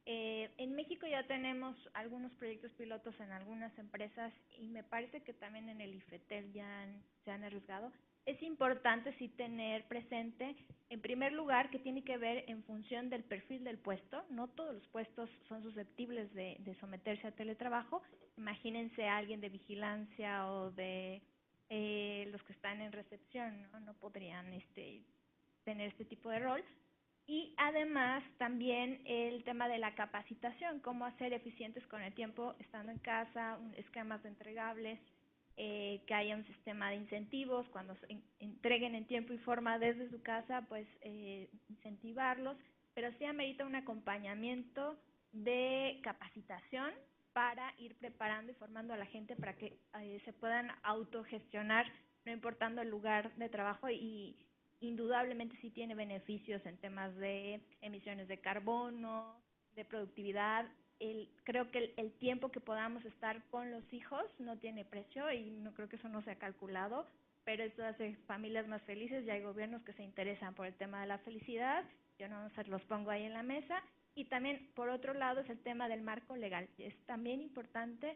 en México ya tenemos algunos proyectos pilotos en algunas empresas y me parece que también en el IFETEL ya se han arriesgado. Es importante sí tener presente, en primer lugar, que tiene que ver en función del perfil del puesto. No todos los puestos son susceptibles de someterse a teletrabajo. Imagínense a alguien de vigilancia o de los que están en recepción, no podrían tener este tipo de rol. Y además también el tema de la capacitación, cómo hacer eficientes con el tiempo estando en casa, esquemas de entregables, que haya un sistema de incentivos, cuando se entreguen en tiempo y forma desde su casa, pues incentivarlos, pero sí amerita un acompañamiento de capacitación para ir preparando y formando a la gente para que se puedan autogestionar, no importando el lugar de trabajo, y indudablemente sí tiene beneficios en temas de emisiones de carbono, de productividad. Creo que el tiempo que podamos estar con los hijos no tiene precio y no creo que eso no se ha calculado, pero esto hace familias más felices y hay gobiernos que se interesan por el tema de la felicidad. Yo no se los pongo ahí en la mesa. Y también, por otro lado, es el tema del marco legal. Es también importante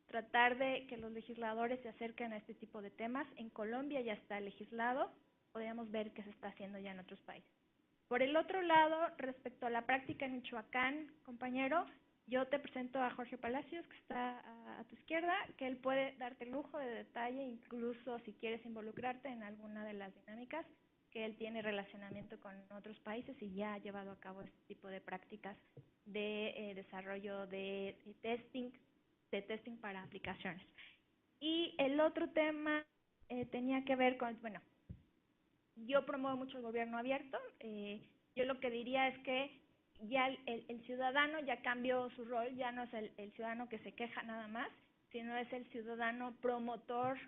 tratar de que los legisladores se acerquen a este tipo de temas. En Colombia ya está legislado, podríamos ver qué se está haciendo ya en otros países. Por el otro lado, respecto a la práctica en Michoacán, compañero, yo te presento a Jorge Palacios, que está a tu izquierda, que él puede darte lujo de detalle, incluso si quieres involucrarte en alguna de las dinámicas, que él tiene relacionamiento con otros países y ya ha llevado a cabo este tipo de prácticas de desarrollo de testing para aplicaciones. Y el otro tema tenía que ver con, bueno, yo promuevo mucho el gobierno abierto. Yo lo que diría es que ya el ciudadano ya cambió su rol, ya no es el ciudadano que se queja nada más, sino es el ciudadano promotor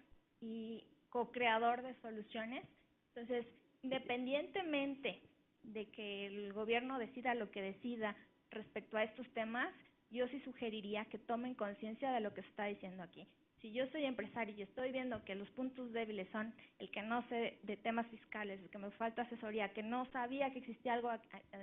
y co-creador de soluciones. Entonces, independientemente de que el gobierno decida lo que decida respecto a estos temas, yo sí sugeriría que tomen conciencia de lo que se está diciendo aquí. Si yo soy empresario y estoy viendo que los puntos débiles son el que no sé de temas fiscales, el que me falta asesoría, que no sabía que existía algo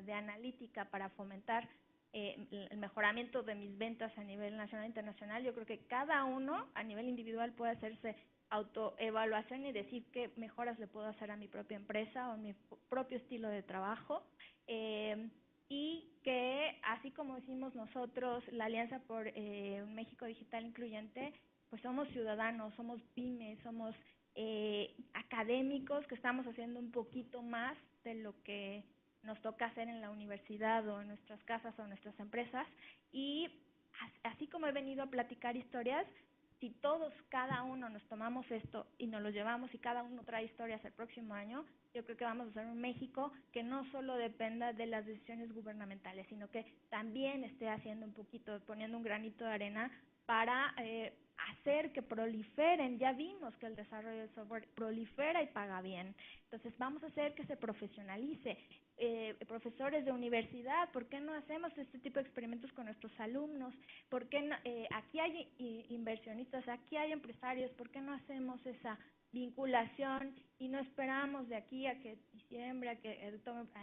de analítica para fomentar el mejoramiento de mis ventas a nivel nacional e internacional, yo creo que cada uno a nivel individual puede hacerse autoevaluación y decir qué mejoras le puedo hacer a mi propia empresa o a mi propio estilo de trabajo. Y que, así como decimos nosotros, la Alianza por un México Digital Incluyente, pues somos ciudadanos, somos pymes, somos académicos que estamos haciendo un poquito más de lo que nos toca hacer en la universidad o en nuestras casas o en nuestras empresas. Y así como he venido a platicar historias, si todos, cada uno nos tomamos esto y nos lo llevamos y cada uno trae historias el próximo año, yo creo que vamos a hacer un México que no solo dependa de las decisiones gubernamentales, sino que también esté haciendo un poquito, poniendo un granito de arena para hacer que proliferen. Ya vimos que el desarrollo del software prolifera y paga bien. Entonces vamos a hacer que se profesionalice. Profesores de universidad, ¿por qué no hacemos este tipo de experimentos con nuestros alumnos? ¿Por qué no, aquí hay inversionistas, aquí hay empresarios, ¿por qué no hacemos esa vinculación y no esperamos de aquí a que diciembre, a que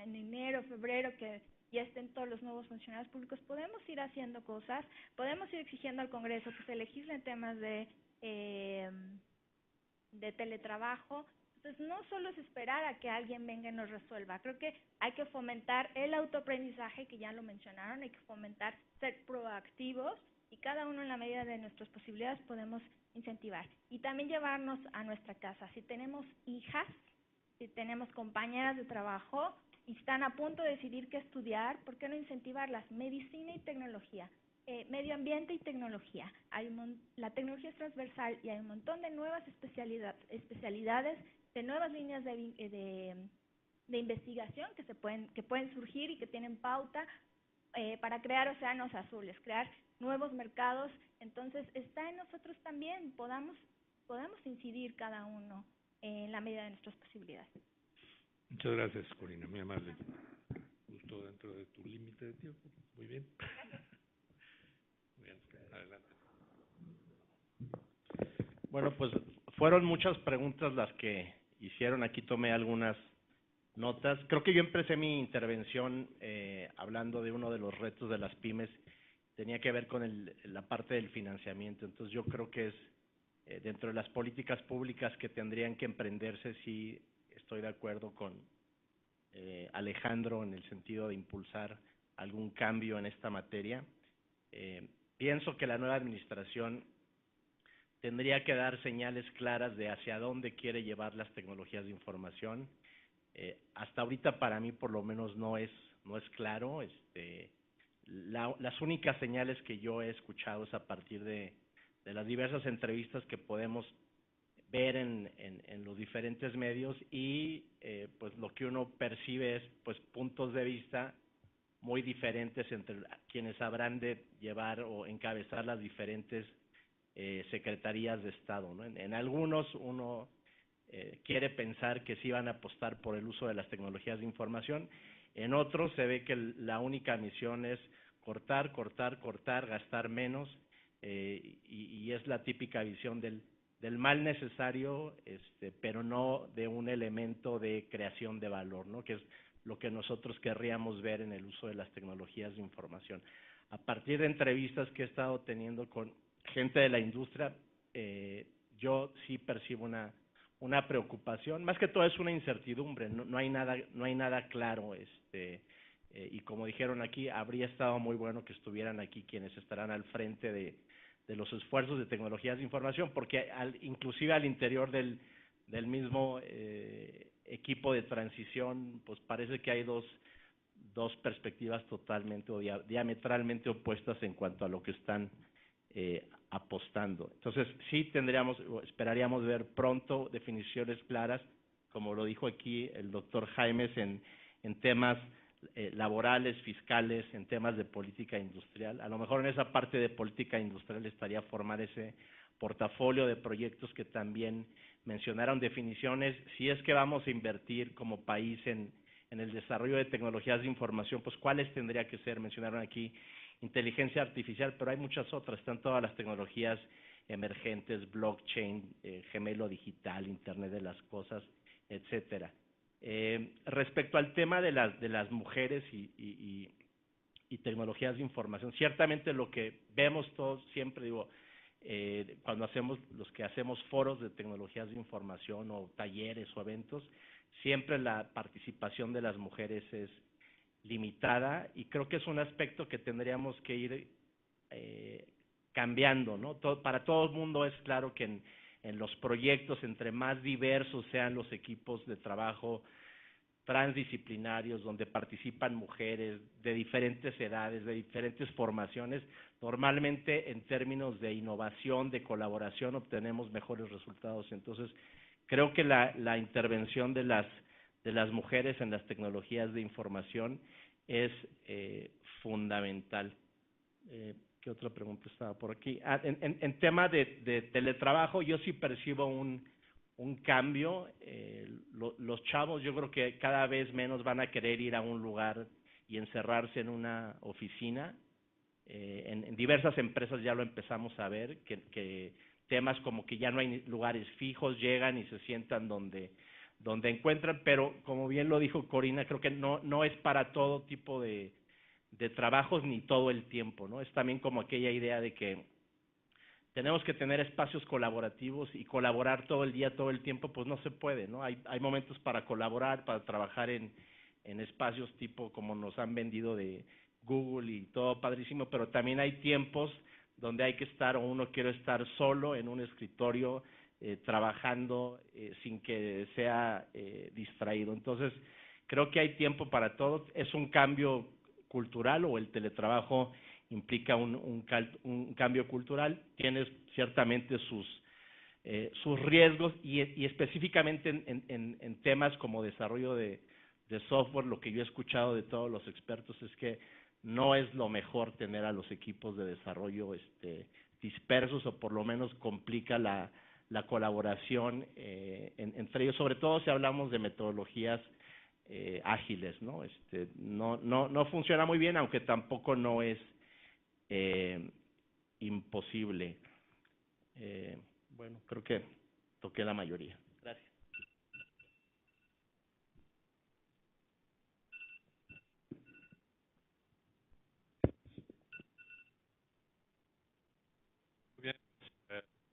en enero, febrero, que ya estén todos los nuevos funcionarios públicos? Podemos ir haciendo cosas, podemos ir exigiendo al Congreso que se legislen temas de teletrabajo. Entonces, no solo es esperar a que alguien venga y nos resuelva. Creo que hay que fomentar el autoaprendizaje, que ya lo mencionaron, hay que fomentar ser proactivos y cada uno en la medida de nuestras posibilidades podemos incentivar. Y también llevarnos a nuestra casa. Si tenemos hijas, si tenemos compañeras de trabajo y están a punto de decidir qué estudiar, ¿por qué no incentivarlas? Medicina y tecnología. Medio ambiente y tecnología. La tecnología es transversal y hay un montón de nuevas especialidades, de nuevas líneas de investigación que pueden surgir y que tienen pauta para crear océanos azules, crear nuevos mercados. Entonces está en nosotros también, podamos incidir cada uno en la medida de nuestras posibilidades. Muchas gracias, Corina, muy amable. Justo dentro de tu límite de tiempo. Muy bien. Bien, adelante. Bueno, pues fueron muchas preguntas las que hicieron. Aquí tomé algunas notas. Creo que yo empecé mi intervención hablando de uno de los retos de las pymes. Tenía que ver con la parte del financiamiento. Entonces yo creo que es dentro de las políticas públicas que tendrían que emprenderse. Sí, estoy de acuerdo con Alejandro en el sentido de impulsar algún cambio en esta materia. Pienso que la nueva administración tendría que dar señales claras de hacia dónde quiere llevar las tecnologías de información. Hasta ahorita para mí por lo menos no es claro. Las únicas señales que yo he escuchado es a partir de las diversas entrevistas que podemos ver en los diferentes medios y pues lo que uno percibe es pues puntos de vista muy diferentes entre quienes habrán de llevar o encabezar las diferentes secretarías de Estado, ¿no? En algunos uno quiere pensar que sí van a apostar por el uso de las tecnologías de información, en otros se ve que la única misión es cortar, gastar menos, y es la típica visión del mal necesario, pero no de un elemento de creación de valor, ¿no? Que es lo que nosotros querríamos ver en el uso de las tecnologías de información. A partir de entrevistas que he estado teniendo con gente de la industria, yo sí percibo una preocupación, más que todo es una incertidumbre, no hay nada claro, y como dijeron aquí, habría estado muy bueno que estuvieran aquí quienes estarán al frente de los esfuerzos de tecnologías de información, porque inclusive al interior del mismo equipo de transición, pues parece que hay dos perspectivas totalmente o diametralmente opuestas en cuanto a lo que están apostando. Entonces, sí esperaríamos ver pronto definiciones claras, como lo dijo aquí el doctor Jaimes, en temas laborales, fiscales, en temas de política industrial. A lo mejor en esa parte de política industrial estaría formar ese portafolio de proyectos que también mencionaron, definiciones, si es que vamos a invertir como país en el desarrollo de tecnologías de información, pues cuáles tendría que ser, mencionaron aquí inteligencia artificial, pero hay muchas otras, están todas las tecnologías emergentes, blockchain, gemelo digital, Internet de las cosas, etcétera. Respecto al tema de las mujeres y tecnologías de información, ciertamente lo que vemos todos, siempre digo, cuando los que hacemos foros de tecnologías de información o talleres o eventos, siempre la participación de las mujeres es limitada y creo que es un aspecto que tendríamos que ir cambiando, ¿no? Para todo el mundo es claro que en los proyectos, entre más diversos sean los equipos de trabajo transdisciplinarios, donde participan mujeres de diferentes edades, de diferentes formaciones, normalmente en términos de innovación, de colaboración, obtenemos mejores resultados. Entonces, creo que la intervención de las mujeres en las tecnologías de información es fundamental. ¿Qué otra pregunta estaba por aquí? En tema de teletrabajo, yo sí percibo un cambio. Los chavos yo creo que cada vez menos van a querer ir a un lugar y encerrarse en una oficina. En diversas empresas ya lo empezamos a ver, que temas como que ya no hay lugares fijos, llegan y se sientan donde encuentran, pero como bien lo dijo Corina, creo que no es para todo tipo de trabajos ni todo el tiempo, ¿no? Es también como aquella idea de que tenemos que tener espacios colaborativos y colaborar todo el día, todo el tiempo, pues no se puede, ¿no? Hay momentos para colaborar, para trabajar en espacios tipo como nos han vendido de Google y todo padrísimo, pero también hay tiempos donde hay que estar o uno quiere estar solo en un escritorio trabajando sin que sea distraído. Entonces, creo que hay tiempo para todo. Es un cambio cultural o el teletrabajo implica un cambio cultural, tiene ciertamente sus riesgos y específicamente en temas como desarrollo de software, lo que yo he escuchado de todos los expertos es que no es lo mejor tener a los equipos de desarrollo dispersos o por lo menos complica la colaboración entre ellos, sobre todo si hablamos de metodologías ágiles, ¿no? No funciona muy bien, aunque tampoco no es imposible. Bueno, creo que toqué la mayoría. Gracias. Muy bien,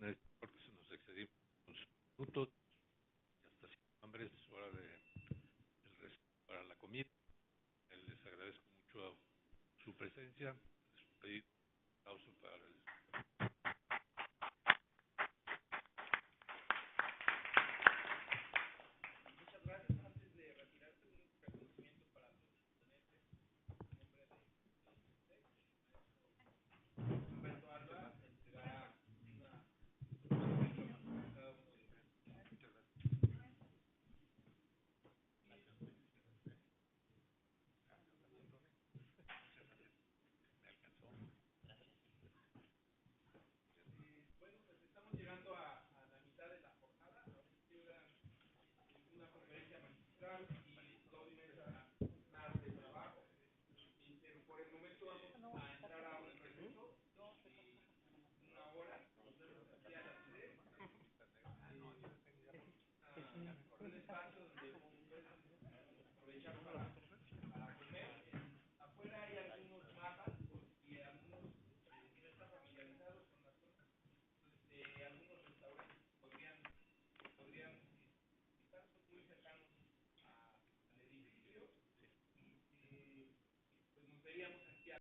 en este corte se nos excedimos unos minutos, ya está sin hambre, es hora del resto para la comida. Les agradezco mucho su presencia, les pedí un aplauso para el